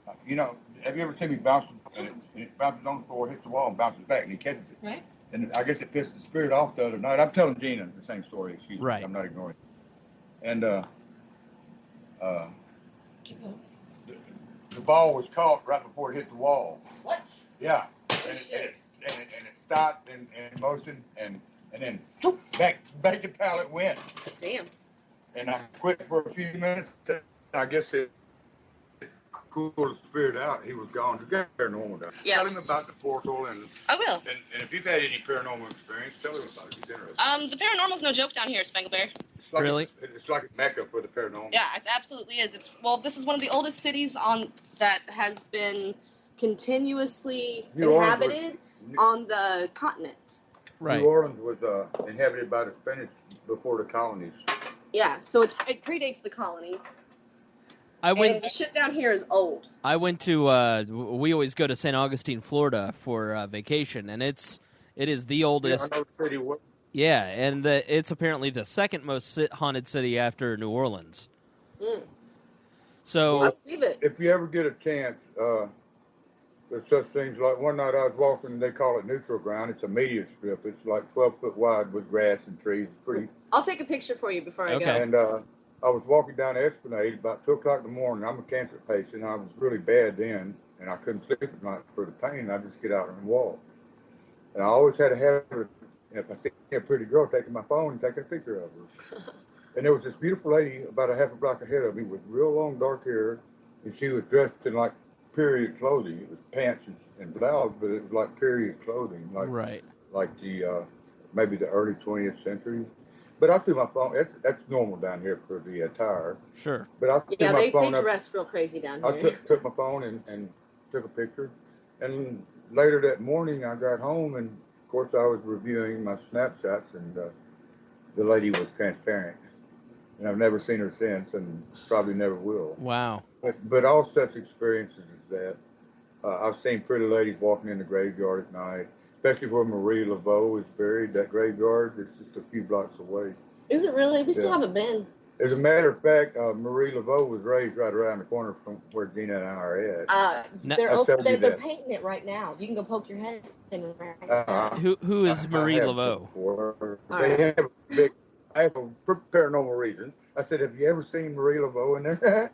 Speaker 4: have you ever seen me bounce, and it bounces on the floor, hits the wall, and bounces back, and he catches it?
Speaker 1: Right.
Speaker 4: And I guess it pissed the spirit off the other night. I'm telling Gena the same story. Excuse me.
Speaker 2: Right.
Speaker 4: I'm not ignoring it. And the ball was caught right before it hit the wall.
Speaker 1: What?
Speaker 4: Yeah. And it stopped in motion, and then back the pallet went.
Speaker 1: Damn.
Speaker 4: And I quit for a few minutes. I guess it cooled the spirit out. He was gone. To get paranormal down.
Speaker 1: Yeah.
Speaker 4: Tell him about the portal, and
Speaker 1: I will.
Speaker 4: And if you've had any paranormal experience, tell him about it. He's interested.
Speaker 1: The paranormal's no joke down here, Spangle Bear.
Speaker 4: It's like
Speaker 2: Really?
Speaker 4: It's like a mecca for the paranormal.
Speaker 1: Yeah, it absolutely is. This is one of the oldest cities that has been continuously inhabited on the continent.
Speaker 2: Right.
Speaker 4: New Orleans was inhabited by the Spanish before the colonies.
Speaker 1: Yeah, so it predates the colonies. And the shit down here is old.
Speaker 2: I went to. We always go to St. Augustine, Florida, for vacation, and it is the oldest.
Speaker 4: Yeah, I know the city.
Speaker 2: Yeah, and it's apparently the second most haunted city after New Orleans.
Speaker 1: Mm.
Speaker 2: So,
Speaker 1: I believe it.
Speaker 4: If you ever get a chance, there's such things like one night I was walking. They call it neutral ground. It's a median strip. It's like 12 foot wide with grass and trees. Pretty.
Speaker 1: I'll take a picture for you before I go.
Speaker 2: Okay.
Speaker 4: And I was walking down the Esplanade about 2 o'clock in the morning. I'm a cancer patient. I was really bad then, and I couldn't sleep at night for the pain. I just get out and walk. And I always had a habit, if I see a pretty girl, taking my phone and taking a picture of her. And there was this beautiful lady about a half a block ahead of me with real long dark hair, and she was dressed in like period clothing. It was pants and blouse, but it was like period clothing, like the maybe the early 20th century. But I threw my phone. That's normal down here for the attire.
Speaker 2: sure.
Speaker 4: But I threw my phone
Speaker 1: they
Speaker 4: up.
Speaker 1: dress real crazy down
Speaker 4: I
Speaker 1: here.
Speaker 4: took my phone and took a picture. And later that morning, I got home, and of course, I was reviewing my snapshots, and the lady was transparent. And I've never seen her since, and probably never will.
Speaker 2: Wow.
Speaker 4: But all such experiences as that. I've seen pretty ladies walking in the graveyard at night, especially where Marie Laveau is buried. That graveyard is just a few blocks away.
Speaker 1: Is it really? We still haven't been.
Speaker 4: As a matter of fact, Marie Laveau was raised right around the corner from where Gena and I are at.
Speaker 1: They're painting it right now. You can go poke your head in right now.
Speaker 2: Who is Marie Laveau?
Speaker 4: I have a paranormal reason. I said, have you ever seen Marie Laveau in there?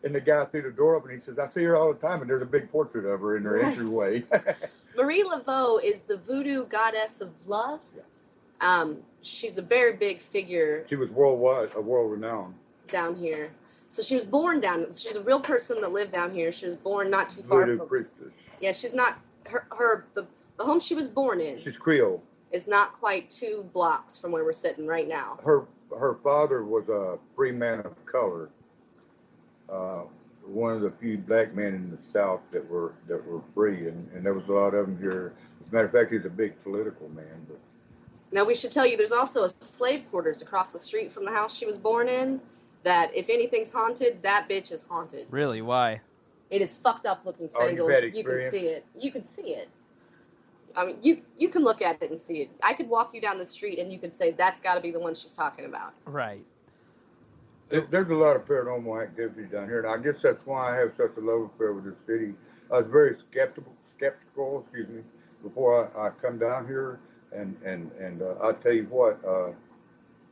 Speaker 4: And the guy threw the door open, and he says, I see her all the time, and there's a big portrait of her in her entryway.
Speaker 1: Marie Laveau is the voodoo goddess of love. Yeah. She's a very big figure.
Speaker 4: She was world renowned.
Speaker 1: Down here. So she was born she's a real person that lived down here. She was born not too far
Speaker 4: Voodoo
Speaker 1: from...
Speaker 4: priestess.
Speaker 1: Yeah, she's not... The home she was born in...
Speaker 4: She's Creole.
Speaker 1: ...is not quite 2 blocks from where we're sitting right now.
Speaker 4: Her father was a free man of color. One of the few black men in the South that were free, and there was a lot of them here. As a matter of fact, he's a big political man. But
Speaker 1: now, we should tell you, there's also a slave quarters across the street from the house she was born in, that if anything's haunted, that bitch is haunted.
Speaker 2: Really? Why?
Speaker 1: It is fucked up looking, Spangle.
Speaker 4: You've had
Speaker 1: you can
Speaker 4: experience?
Speaker 1: see it. You can see it. I mean, you can look at it and see it. I could walk you down the street and you could say that's got to be the one she's talking about.
Speaker 2: Right.
Speaker 4: There's a lot of paranormal activity down here, and I guess that's why I have such a love affair with this city. I was very skeptical, excuse me, before I come down here, and I tell you what,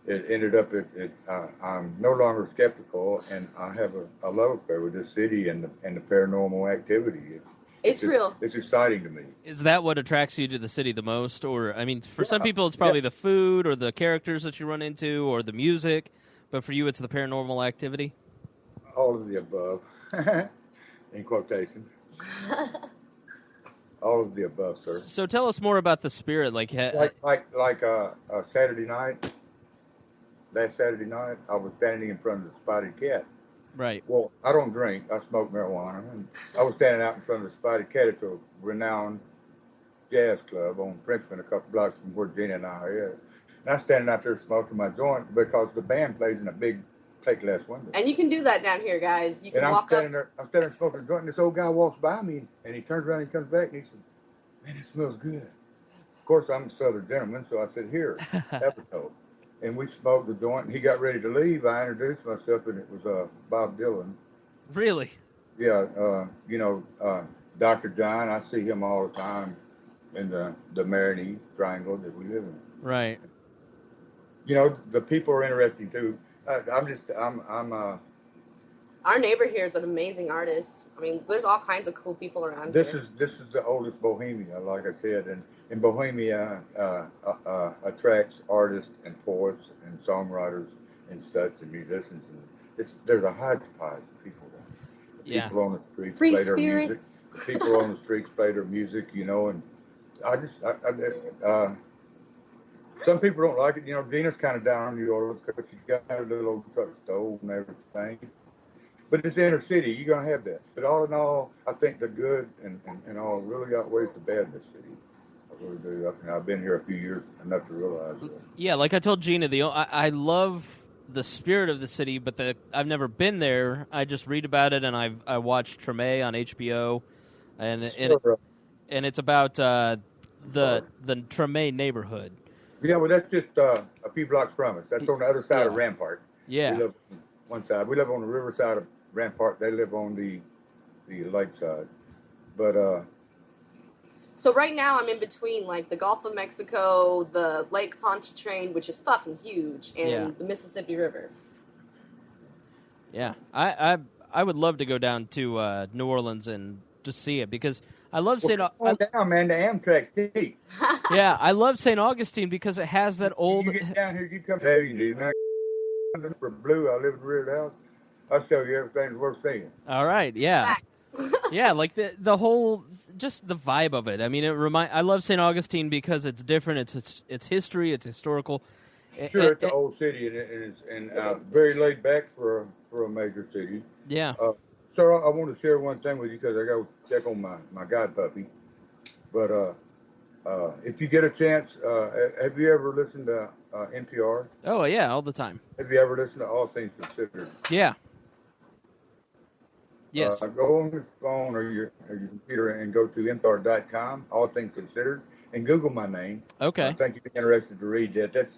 Speaker 4: it ended up I'm no longer skeptical, and I have a love affair with this city and the paranormal activity.
Speaker 1: It's real.
Speaker 4: It's exciting to me.
Speaker 2: Is that what attracts you to the city the most? Or, I mean, for some
Speaker 4: Yeah,
Speaker 2: people it's probably the food or the characters that you run into or the music, but for you it's the paranormal activity?
Speaker 4: All of the above, in quotation. All of the above, sir.
Speaker 2: So tell us more about the spirit. Like
Speaker 4: Saturday night, last Saturday night, I was standing in front of the Spotted Cat.
Speaker 2: Right.
Speaker 4: Well, I don't drink. I smoke marijuana. And I was standing out in front of the Spotted Cat at a renowned jazz club on Princeton, a couple blocks from where Gena and I are at. And I'm standing out there smoking my joint because the band plays in a big plate glass window.
Speaker 1: And you can do that down here, guys. You can
Speaker 4: and
Speaker 1: walk
Speaker 4: I'm standing there smoking a joint, and this old guy walks by me, and he turns around and he comes back, and he said, "Man, it smells good." Of course, I'm a Southern gentleman, so I said, "Here, have a toke." And we smoked the joint, and he got ready to leave. I introduced myself, and it was Bob Dylan.
Speaker 2: Really?
Speaker 4: Yeah, Dr. John, I see him all the time in the Maroney Triangle that we live in.
Speaker 2: Right.
Speaker 4: You know, the people are interesting, too.
Speaker 1: Our neighbor here is an amazing artist. I mean, there's all kinds of cool people around here.
Speaker 4: This is the oldest Bohemia, like I said, and Bohemia attracts artists and poets and songwriters and such and musicians. And there's a hodgepodge of people there. The people on the streets
Speaker 1: Free
Speaker 4: play their
Speaker 1: spirits.
Speaker 4: music. The people on the streets play their music, you know, and some people don't like it. You know, Gena's kind of down on New Orleans because she's got a little old truck stove and everything. But it's inner city. You're going to have that. But all in all, I think the good and all really outweighs the bad in this city. I really do. I've been here a few years enough to realize that.
Speaker 2: Yeah, like I told Gena, I love the spirit of the city, but I've never been there. I just read about it, and I watched Treme on HBO, and it's about the Treme neighborhood.
Speaker 4: Yeah, well, that's just a few blocks from us. That's on the other side of Rampart.
Speaker 2: Yeah.
Speaker 4: We live on one side. We live on the river side of Rampart. They live on the lake side. But
Speaker 1: so right now I'm in between like the Gulf of Mexico, the Lake Pontchartrain, which is fucking huge, and the Mississippi River.
Speaker 2: Yeah, I would love to go down to New Orleans and just see it because I love St.
Speaker 4: down, man. The Amtrak deep.
Speaker 2: Yeah, I love St. Augustine because it has that old.
Speaker 4: You get down here, you come down. For blue, I live in the rear house. I'll show you everything worth seeing.
Speaker 2: All right, yeah, yeah, like the whole, just the vibe of it. I mean, I love St. Augustine because it's different. It's history. It's historical.
Speaker 4: Sure, it's an old city and very laid back for a major city.
Speaker 2: Yeah.
Speaker 4: Sir, I want to share one thing with you because I got to check on my god puppy. But if you get a chance, have you ever listened to NPR?
Speaker 2: Oh, yeah, all the time.
Speaker 4: Have you ever listened to All Things Considered?
Speaker 2: Yeah. Yes.
Speaker 4: Go on your phone or your computer and go to NPR.com, All Things Considered, and Google my name.
Speaker 2: Okay.
Speaker 4: I think you'd be interested to read that. That's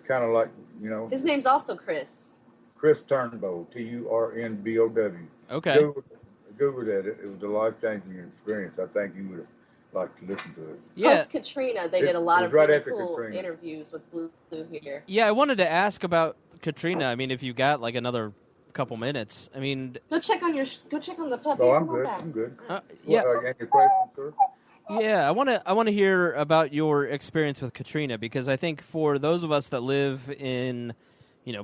Speaker 4: kind of like, you know.
Speaker 1: His name's also Chris.
Speaker 4: Chris Turnbow, Turnbow.
Speaker 2: Okay.
Speaker 4: Google that. It was a life-changing experience. I think you would have liked to listen to it.
Speaker 2: Yeah.
Speaker 1: Post Katrina, they did a lot of really cool interviews with Blue here.
Speaker 2: Yeah, I wanted to ask about Katrina. I mean, if you got like another couple minutes, I mean,
Speaker 1: go check on the puppy.
Speaker 4: Oh, I'm good.
Speaker 2: Yeah.
Speaker 4: Any questions, sir?
Speaker 2: Yeah, I want to hear about your experience with Katrina because I think for those of us that live in,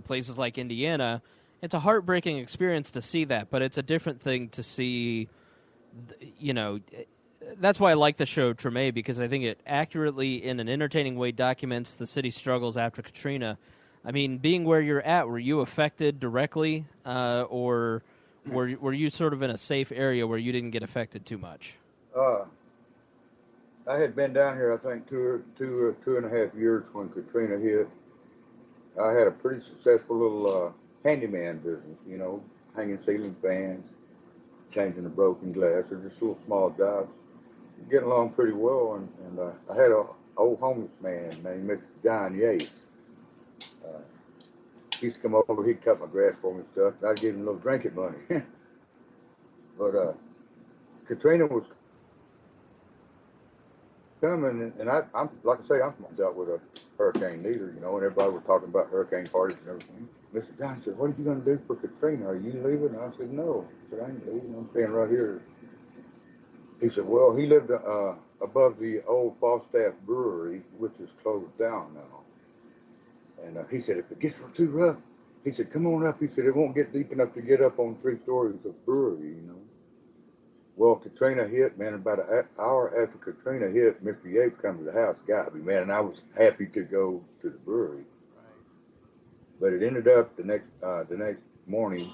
Speaker 2: places like Indiana, it's a heartbreaking experience to see that, but it's a different thing to see, that's why I like the show Treme because I think it accurately, in an entertaining way, documents the city's struggles after Katrina. I mean, being where you're at, were you affected directly, or were you sort of in a safe area where you didn't get affected too much?
Speaker 4: I had been down here, I think, two and a half years when Katrina hit. I had a pretty successful little handyman business, hanging ceiling fans, changing the broken glass, or just little small jobs. getting along pretty well, and I had a old homeless man named Mr. John Yates. Uh, he used to come over, he'd cut my grass for me and stuff, and I'd give him a little drinking money. But Katrina was coming, and I'm like I say, I'm dealt with a hurricane neither, you know, and everybody was talking about hurricane parties and everything. Mr. John said, "What are you going to do for Katrina? Are you leaving?" And I said, "No." I said, "I ain't leaving. I'm staying right here." He said, "Well, he lived above the old Falstaff Brewery, which is closed down now." And he said, "If it gets too rough," he said, "come on up." He said, "It won't get deep enough to get up on 3 stories of brewery, you know." Well, Katrina hit, man. About an hour after Katrina hit, Mr. Yates come to the house, got me, man, and I was happy to go to the brewery.
Speaker 2: Right.
Speaker 4: But it ended up the next morning.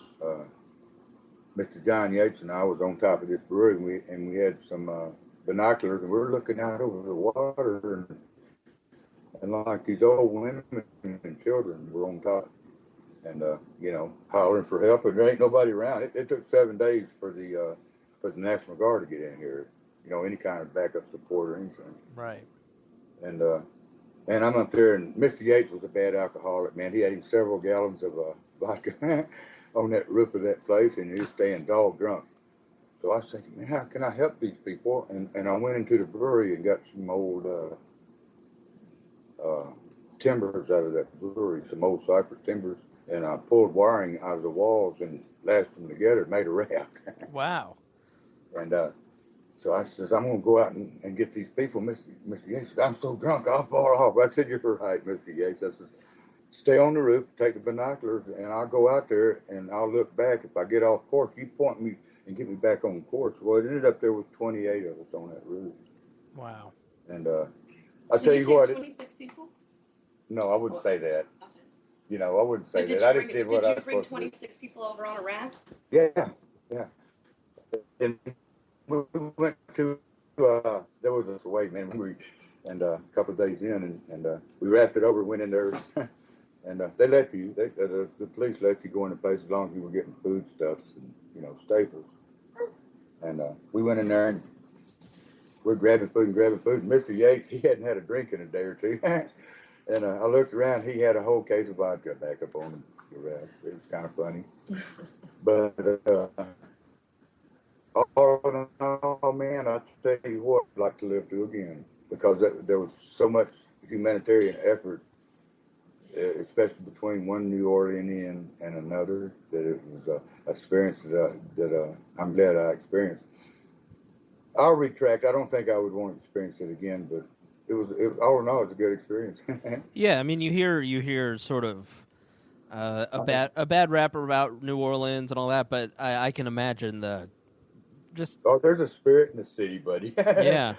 Speaker 4: Mr. John Yates and I was on top of this brewery, and we had some binoculars, and we were looking out over the water, and like these old women and children were on top, and you know, hollering for help, and there ain't nobody around. It took 7 days for the National Guard to get in here, you know, any kind of backup support or anything.
Speaker 2: Right.
Speaker 4: And man, I'm up there, and Mr. Yates was a bad alcoholic, man. He had him several gallons of vodka on that roof of that place, and he was staying dog drunk. So I was thinking, man, how can I help these people? And I went into the brewery and got some old timbers out of that brewery, some old cypress timbers, and I pulled wiring out of the walls and lashed them together, made a raft.
Speaker 2: Wow.
Speaker 4: And so I says, "I'm going to go out and get these people." Mr. Yates said, "I'm so drunk, I'll fall off." I said, "You're right, Mr. Yates." I said, "Stay on the roof, take the binoculars, and I'll go out there and I'll look back. If I get off course, you point me and get me back on course." Well, it ended up there was 28 of us on that roof.
Speaker 2: Wow.
Speaker 4: And I tell you what,
Speaker 1: 26 people?
Speaker 4: no, I wouldn't say that.
Speaker 1: Okay.
Speaker 4: You know, I wouldn't say
Speaker 1: But
Speaker 4: that. I just did what I was
Speaker 1: Did you bring
Speaker 4: supposed to do.
Speaker 1: 26 people over on a raft?
Speaker 4: Yeah. And we went to there was a way, man, and a couple of days in, and we wrapped it over, went in there, and they let you. The police let you go in the place as long as you were getting foodstuffs and, you know, staples. And we went in there and we're grabbing food. And Mr. Yates, he hadn't had a drink in a day or two. And I looked around, he had a whole case of vodka back up on the raft. It was kind of funny. But all in all, man, I tell you what, I'd like to live through again, because there was so much humanitarian effort, especially between one New Orleanian and another, that it was an experience that I'm glad I experienced. I'll retract. I don't think I would want to experience it again, but all in all, it's a good experience.
Speaker 2: Yeah, I mean, you hear sort of a bad rapper about New Orleans and all that, but I can imagine
Speaker 4: there's a spirit in the city, buddy.
Speaker 2: Yeah.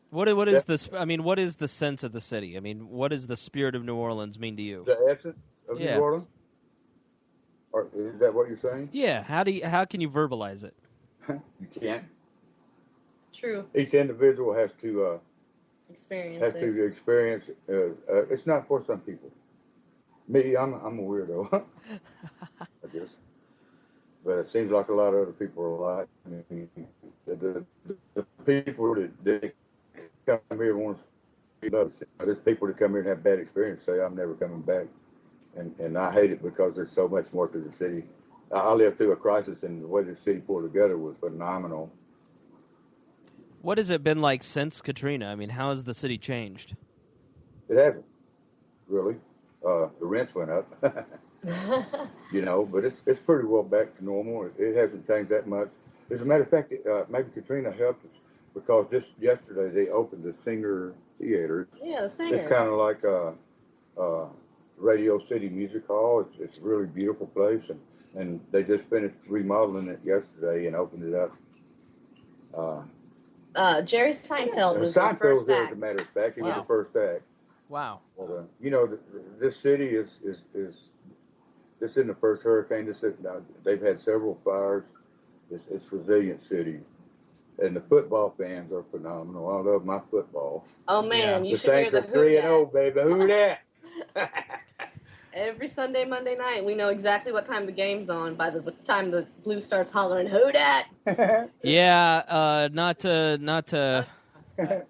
Speaker 2: What is this? I mean, what is the sense of the city? I mean, what does the spirit of New Orleans mean to you?
Speaker 4: The essence of New Orleans? Or is that what you're saying?
Speaker 2: Yeah. How can you verbalize it?
Speaker 4: You can't.
Speaker 1: True.
Speaker 4: Each individual has to
Speaker 1: experience
Speaker 4: it. It's not for some people. Me, I'm a weirdo, I guess. But it seems like a lot of other people are like me. The people that come here want to love it. There's people that come here and have bad experience say, "I'm never coming back." And I hate it because there's so much more to the city. I lived through a crisis, and the way the city pulled together was phenomenal.
Speaker 2: What has it been like since Katrina? I mean, how has the city changed?
Speaker 4: It hasn't, really. The rents went up, you know, but it's pretty well back to normal. It hasn't changed that much. As a matter of fact, maybe Katrina helped us, because just yesterday they opened the Singer Theater.
Speaker 1: Yeah, the Singer.
Speaker 4: It's kind of like Radio City Music Hall. It's a really beautiful place, and they just finished remodeling it yesterday and opened it up.
Speaker 1: Jerry Seinfeld was the first
Speaker 4: there,
Speaker 1: act.
Speaker 4: as a matter of fact. He was the first act.
Speaker 2: Wow.
Speaker 4: But, you know, this city is this isn't the first hurricane. They've had several fires. It's a resilient city. And the football fans are phenomenal. I love my football.
Speaker 1: Oh, man, you
Speaker 4: the
Speaker 1: should hear
Speaker 4: Saints
Speaker 1: the
Speaker 4: are 3-0, baby. Who that?
Speaker 1: Every Sunday, Monday night, we know exactly what time the game's on by the time the Blue starts hollering, "Who dat?"
Speaker 2: Yeah, not to.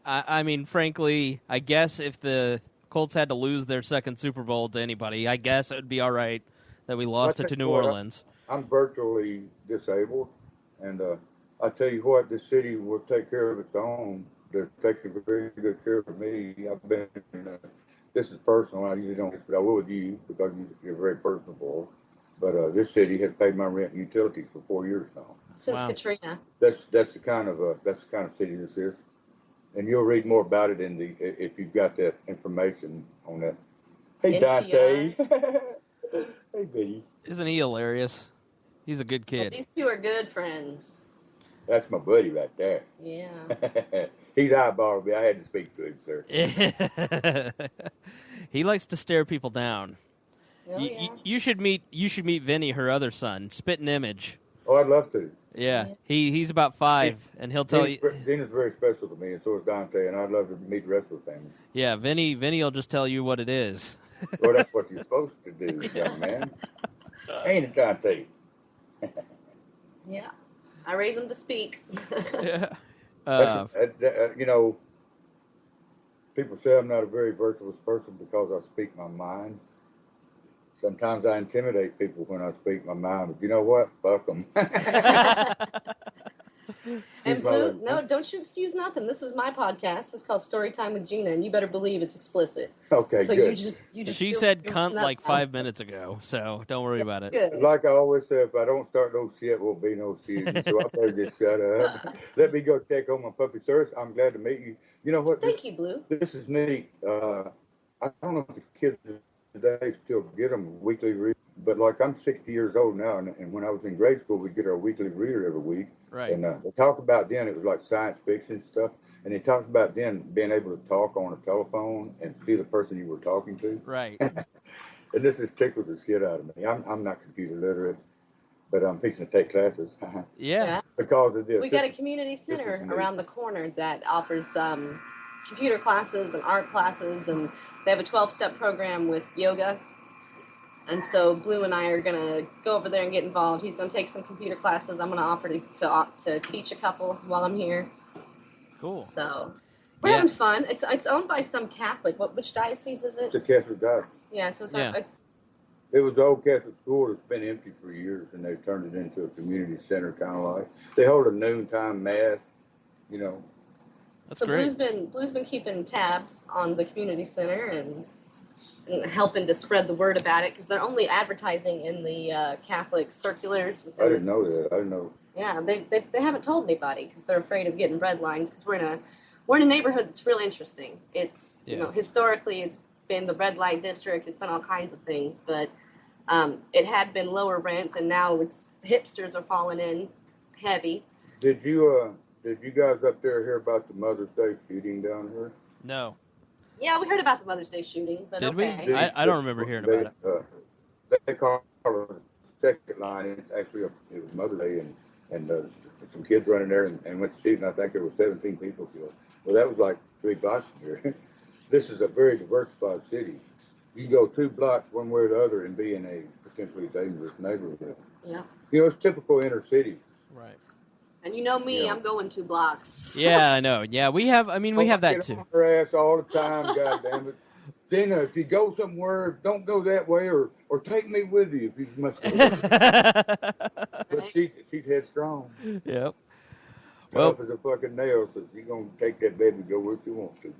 Speaker 2: I mean, frankly, I guess if the Colts had to lose their second Super Bowl to anybody, I guess it would be all right that we lost it to New Orleans.
Speaker 4: I'm virtually disabled, and I tell you what, this city will take care of its own. They're taking very good care of me. I've been. This is personal. I usually don't, but I will with you because you're very personable. But this city has paid my rent and utilities for 4 years now.
Speaker 1: Since Katrina.
Speaker 4: That's the kind of city this is, and you'll read more about it if you've got that information on that. Hey, Dante. Hey, Betty.
Speaker 2: Isn't he hilarious? He's a good kid.
Speaker 1: Well, these two are good friends.
Speaker 4: That's my buddy right there.
Speaker 1: Yeah.
Speaker 4: He's eyeballing me. I had to speak to him, sir.
Speaker 2: He likes to stare people down.
Speaker 1: Oh, yeah.
Speaker 2: You should meet Vinny, her other son, Spitting Image.
Speaker 4: Oh, I'd love to.
Speaker 2: Yeah, he's about 5, and he'll tell you.
Speaker 4: Gena's very special to me, and so is Dante, and I'd love to meet the rest of the family.
Speaker 2: Yeah, Vinny will just tell you what it is.
Speaker 4: Well, that's what you're supposed to do, young man. Ain't it, Dante?
Speaker 1: Yeah. I raise them to speak.
Speaker 2: Yeah.
Speaker 4: You know, people say I'm not a very virtuous person because I speak my mind. Sometimes I intimidate people when I speak my mind, but you know what? Fuck them.
Speaker 1: And Blue, no, don't you excuse nothing. This is my podcast. It's called Storytime with Gena, and you better believe it's explicit.
Speaker 4: Okay,
Speaker 1: so
Speaker 4: good.
Speaker 1: You just
Speaker 2: She said cunt like 5 minutes ago, so don't worry about it.
Speaker 1: Good.
Speaker 4: Like I always say, if I don't start no shit, won't be no season. So I better just shut up. Let me go check on my puppy service. I'm glad to meet you. You know what?
Speaker 1: Thank you, Blue.
Speaker 4: This is neat. I don't know if the kids today still get them weekly read, but like I'm 60 years old now, and when I was in grade school, we'd get our weekly reader every week.
Speaker 2: Right.
Speaker 4: And they talked about then, it was like science fiction stuff, and they talked about then being able to talk on a telephone and see the person you were talking to.
Speaker 2: Right.
Speaker 4: And this has tickled the shit out of me. I'm not computer literate, but I'm fixing to take classes.
Speaker 2: Yeah.
Speaker 4: Because of this.
Speaker 1: We got a community center around the corner that offers computer classes and art classes, and they have a 12-step program with yoga. And so Blue and I are going to go over there and get involved. He's going to take some computer classes. I'm going to offer to teach a couple while I'm here.
Speaker 2: Cool.
Speaker 1: So we're having fun. It's owned by some Catholic. Which diocese is it?
Speaker 4: It's a Catholic diocese.
Speaker 1: Yeah, so
Speaker 4: It was the old Catholic school that's been empty for years, and they've turned it into a community center kind of like. They hold a noontime mass, you know.
Speaker 2: That's
Speaker 1: so
Speaker 2: great.
Speaker 1: Blue's been keeping tabs on the community center and helping to spread the word about it, because they're only advertising in the Catholic circulars.
Speaker 4: I didn't know that. I didn't know.
Speaker 1: Yeah, they haven't told anybody because they're afraid of getting red lines, because we're in a neighborhood that's really interesting. It's you know, historically it's been the red light district. It's been all kinds of things, but it had been lower rent, and now hipsters are falling in heavy.
Speaker 4: Did you guys up there hear about the Mother's Day shooting down here?
Speaker 2: No.
Speaker 1: Yeah, we heard about the Mother's Day shooting, but
Speaker 2: Did
Speaker 1: okay.
Speaker 2: we? I don't remember hearing about it.
Speaker 4: They call it a second line. It's actually it was Mother's Day, and some kids running there and went to shoot, and I think there were 17 people killed. Well, that was like 3 blocks from here. This is a very diversified city. You can go 2 blocks one way or the other and be in a potentially dangerous neighborhood.
Speaker 1: Yeah.
Speaker 4: You know, it's typical inner city.
Speaker 2: Right.
Speaker 1: And you know me, I'm going 2 blocks.
Speaker 2: Yeah, I know. Yeah, we have that too.
Speaker 4: On her ass all the time, goddamn it. Gena, if you go somewhere, don't go that way, or take me with you if you must go. But she's headstrong.
Speaker 2: Yep.
Speaker 4: Tough as a fucking nail, so she's going to take that baby and go where she wants to.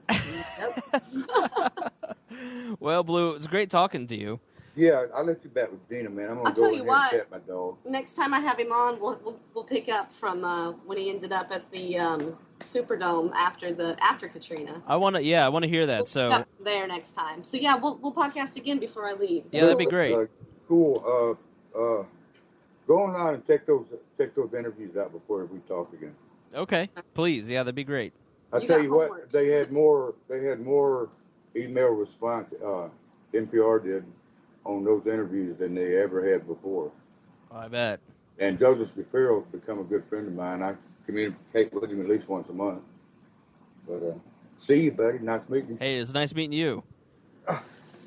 Speaker 2: Well, Blue, it's great talking to you.
Speaker 4: Yeah, I'll let you back with Gena, man. I'm going to go in here and pet my dog.
Speaker 1: Next time I have him on, we'll pick up from when he ended up at the Superdome after Katrina.
Speaker 2: I want to hear that.
Speaker 1: We'll
Speaker 2: so
Speaker 1: pick up there next time. So yeah, we'll podcast again before I leave. So.
Speaker 2: Yeah, that'd be great.
Speaker 4: Cool. Go online and check those interviews out before we talk again.
Speaker 2: Okay, please. Yeah, that'd be great.
Speaker 4: I tell you what, they had more email response. NPR did on those interviews than they ever had before.
Speaker 2: I bet. And
Speaker 4: Joseph Shapiro has become a good friend of mine. I communicate with him at least once a month. But see you, buddy. Nice meeting you.
Speaker 2: Hey, it's nice meeting you.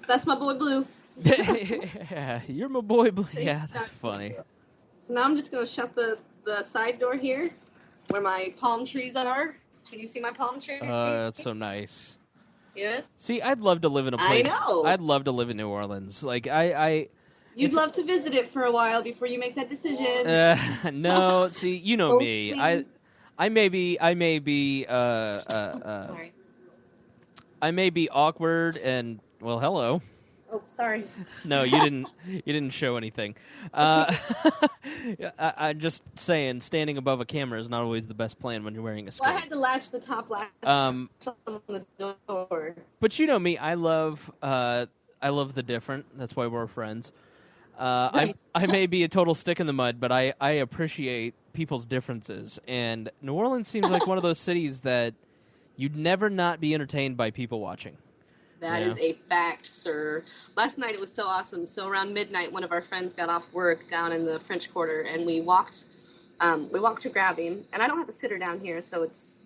Speaker 1: That's my boy Blue.
Speaker 2: Yeah, you're my boy. Yeah, that's funny.
Speaker 1: So now I'm just going to shut the side door here where my palm trees are. Can you see my palm tree?
Speaker 2: That's so nice.
Speaker 1: Yes.
Speaker 2: See, I'd love to live in a place.
Speaker 1: I know.
Speaker 2: I'd love to live in New Orleans. Like
Speaker 1: You'd love to visit it for a while before you make that decision.
Speaker 2: No, see, you know me.
Speaker 1: Please.
Speaker 2: I may be
Speaker 1: Sorry.
Speaker 2: I may be awkward and well, hello.
Speaker 1: Oh, sorry.
Speaker 2: No, you didn't. You didn't show anything. I'm just saying, standing above a camera is not always the best plan when you're wearing a skirt.
Speaker 1: Well, I had to latch the top latch on the door.
Speaker 2: But you know me. I love the different. That's why we're friends.
Speaker 1: Right.
Speaker 2: I may be a total stick in the mud, but I appreciate people's differences. And New Orleans seems like one of those cities that you'd never not be entertained by people watching.
Speaker 1: That is a fact, sir. Last night it was so awesome. So around midnight, one of our friends got off work down in the French Quarter, and we walked to grab him. And I don't have a sitter down here, so it's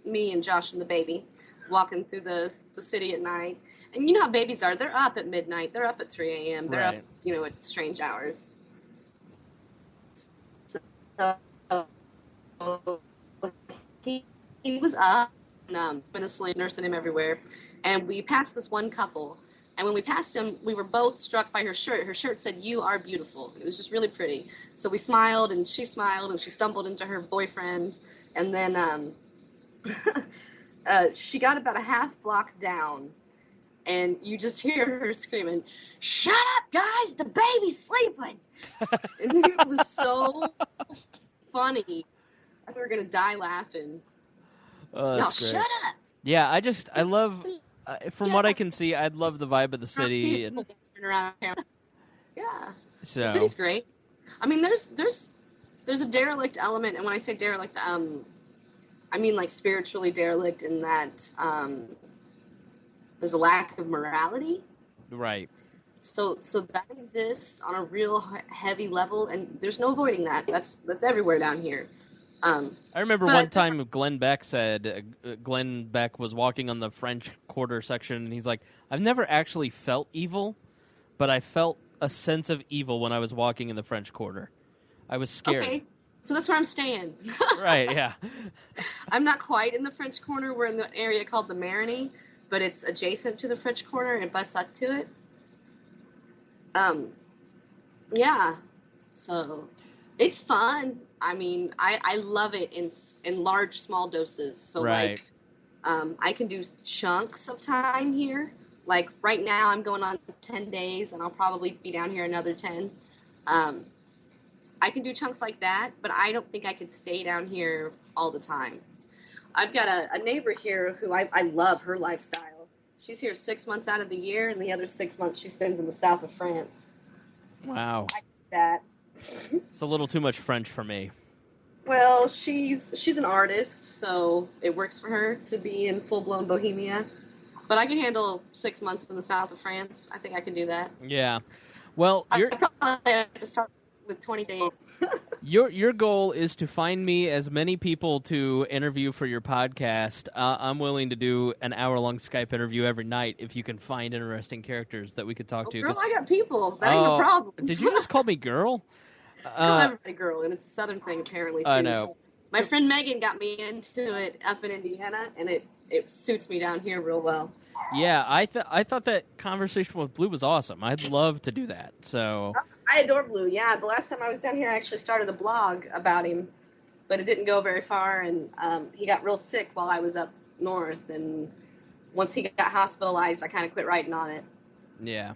Speaker 1: me and Josh and the baby walking through the city at night. And you know how babies are. They're up at midnight. They're up at 3 a.m. They're up, at strange hours. So he was up, and been asleep, nursing him everywhere. And we passed this one couple. And when we passed him, we were both struck by her shirt. Her shirt said, "You are beautiful." It was just really pretty. So we smiled, and she stumbled into her boyfriend. And then she got about a half block down, and you just hear her screaming, "Shut up, guys! The baby's sleeping!" And it was so funny. I thought we were going to die laughing.
Speaker 2: Oh,
Speaker 1: Y'all
Speaker 2: that's great.
Speaker 1: shut up!
Speaker 2: Yeah, I love... from what I can see, I'd love the vibe of the city. And
Speaker 1: Yeah.
Speaker 2: so.
Speaker 1: The city's great. I mean, there's a derelict element, and when I say derelict, I mean like spiritually derelict in that there's a lack of morality.
Speaker 2: Right.
Speaker 1: So that exists on a real heavy level, and there's no avoiding that. That's everywhere down here.
Speaker 2: I remember one time Glenn Beck said, Glenn Beck was walking on the French Quarter section, and he's like, "I've never actually felt evil, but I felt a sense of evil when I was walking in the French Quarter. I was scared."
Speaker 1: Okay, so that's where I'm staying.
Speaker 2: Right, yeah.
Speaker 1: I'm not quite in the French Quarter. We're in the area called the Marigny, but it's adjacent to the French Quarter and it butts up to it. Yeah, so it's fun. I mean, I love it in large, small doses. So,
Speaker 2: right.
Speaker 1: I can do chunks of time here. Like, right now, I'm going on 10 days, and I'll probably be down here another 10. I can do chunks like that, but I don't think I could stay down here all the time. I've got a neighbor here who I love her lifestyle. She's here 6 months out of the year, and the other 6 months she spends in the south of France.
Speaker 2: Wow.
Speaker 1: I like that.
Speaker 2: It's a little too much French for me.
Speaker 1: Well, she's an artist, so it works for her to be in full-blown Bohemia. But I can handle 6 months in the south of France. I think I can do that.
Speaker 2: Yeah. Well,
Speaker 1: I probably have to start with 20 days.
Speaker 2: Your goal is to find me as many people to interview for your podcast. I'm willing to do an hour-long Skype interview every night if you can find interesting characters that we could talk to.
Speaker 1: Girl, I got people. That ain't a problem.
Speaker 2: Did you just call me girl?
Speaker 1: Call everybody girl, and it's a southern thing apparently too.
Speaker 2: I know.
Speaker 1: So my friend Megan got me into it up in Indiana, and it suits me down here real well.
Speaker 2: Yeah, I thought that conversation with Blue was awesome. I'd love to do that. So
Speaker 1: I adore Blue. Yeah, the last time I was down here, I actually started a blog about him, but it didn't go very far, and he got real sick while I was up north. And once he got hospitalized, I kind of quit writing on it.
Speaker 2: Yeah,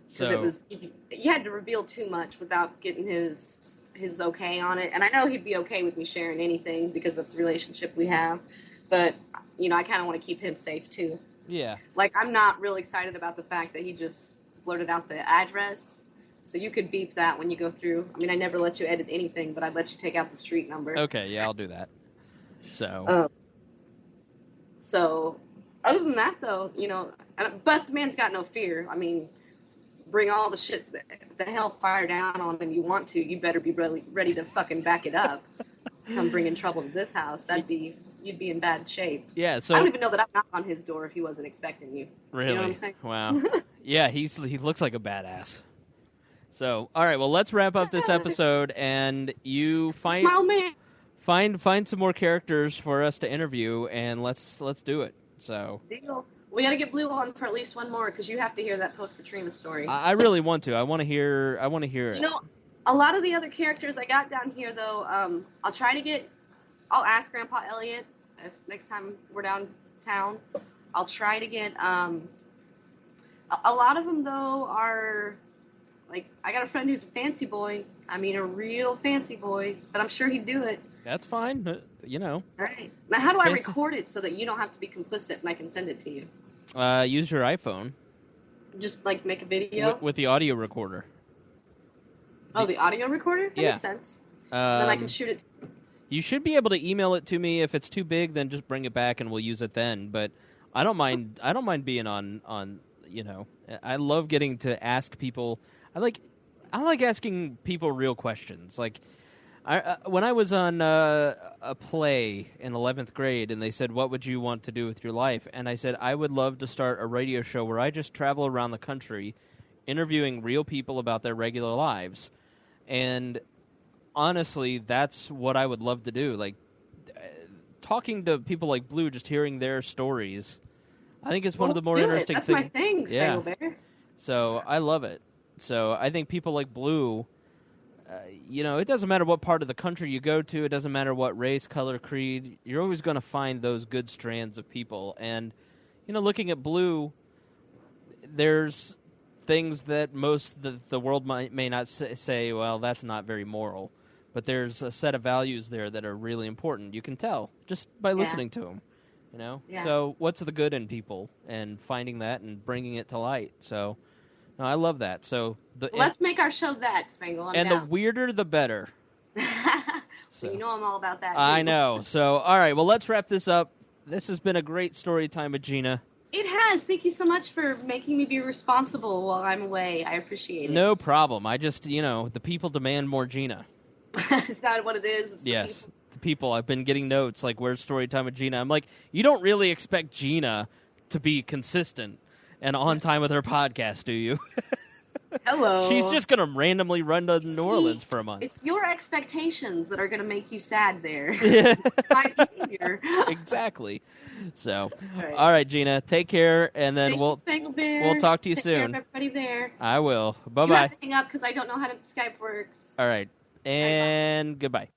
Speaker 1: because you had to reveal too much without getting his okay on it. And I know he'd be okay with me sharing anything because that's the relationship we have. But I kind of want to keep him safe too.
Speaker 2: Yeah.
Speaker 1: Like, I'm not really excited about the fact that he just blurted out the address. So you could beep that when you go through. I mean, I never let you edit anything, but I'd let you take out the street number.
Speaker 2: Okay, yeah, I'll do that. So.
Speaker 1: So, other than that, though, but the man's got no fear. I mean, bring all the shit, the hellfire down on him you want to. You better be ready to fucking back it up. Come bringing trouble to this house. That'd be you'd be in bad shape.
Speaker 2: Yeah, so
Speaker 1: I don't even know that I'd knock on his door if he wasn't expecting you.
Speaker 2: really,
Speaker 1: You know what I'm saying?
Speaker 2: wow, yeah, he looks like a badass. So, all right, well, let's wrap up this episode, and you
Speaker 1: Smile man.
Speaker 2: find some more characters for us to interview, and let's do it. So,
Speaker 1: Deal. We got to get Blue on for at least one more because you have to hear that post-Katrina story.
Speaker 2: I really want to. I want to hear it.
Speaker 1: You know, a lot of the other characters I got down here, though, I'll ask Grandpa Elliot if next time we're downtown. I'll try to get, a lot of them, though, are, like, I got a friend who's a fancy boy. I mean, a real fancy boy, but I'm sure he'd do it.
Speaker 2: That's fine, you know.
Speaker 1: All right. Now, how do I record it so that you don't have to be complicit and I can send it to you?
Speaker 2: Use your iPhone.
Speaker 1: Just, like, make a video?
Speaker 2: With the audio recorder.
Speaker 1: Oh, the audio recorder? That
Speaker 2: yeah.
Speaker 1: makes sense. Then I can shoot it.
Speaker 2: You should be able to email it to me. If it's too big, then just bring it back and we'll use it then. But I don't mind. I don't mind being on. You know, I love getting to ask people. I like asking people real questions. Like, when I was on a play in 11th grade, and they said, "What would you want to do with your life?" And I said, "I would love to start a radio show where I just travel around the country, interviewing real people about their regular lives." And honestly, that's what I would love to do. Like, talking to people like Blue, just hearing their stories, I think is one of the more interesting things.
Speaker 1: That's my thing, Spangled Bear.
Speaker 2: So I love it. So I think people like Blue, you know, it doesn't matter what part of the country you go to. It doesn't matter what race, color, creed. You're always going to find those good strands of people. And, you know, looking at Blue, there's things that most the world may not say, well, that's not very moral. But there's a set of values there that are really important. You can tell just by listening to them, you know?
Speaker 1: Yeah.
Speaker 2: So what's the good in people and finding that and bringing it to light. So no, I love that. So
Speaker 1: let's make our show that, Spangle. I'm
Speaker 2: and
Speaker 1: down.
Speaker 2: the weirder, the better.
Speaker 1: So you know I'm all about that, too.
Speaker 2: I know. So, all right, well, let's wrap this up. This has been a great story time with Gena.
Speaker 1: It has. Thank you so much for making me be responsible while I'm away. I appreciate it.
Speaker 2: No problem. I just, you know, the people demand more Gena.
Speaker 1: Is that what it is? It's
Speaker 2: yes. The people. I've been getting notes like, where's story time with Gena? I'm like, you don't really expect Gena to be consistent and on time with her podcast, do you?
Speaker 1: Hello.
Speaker 2: She's just going to randomly run to New Orleans for a month.
Speaker 1: It's your expectations that are going to make you sad there. My behavior.
Speaker 2: Exactly. So, all right, Gena, take care, and then we'll talk to you
Speaker 1: Take
Speaker 2: soon.
Speaker 1: Care of everybody there.
Speaker 2: I will. Bye-bye.
Speaker 1: You have to hang up because I don't know how to Skype works.
Speaker 2: All right, and goodbye.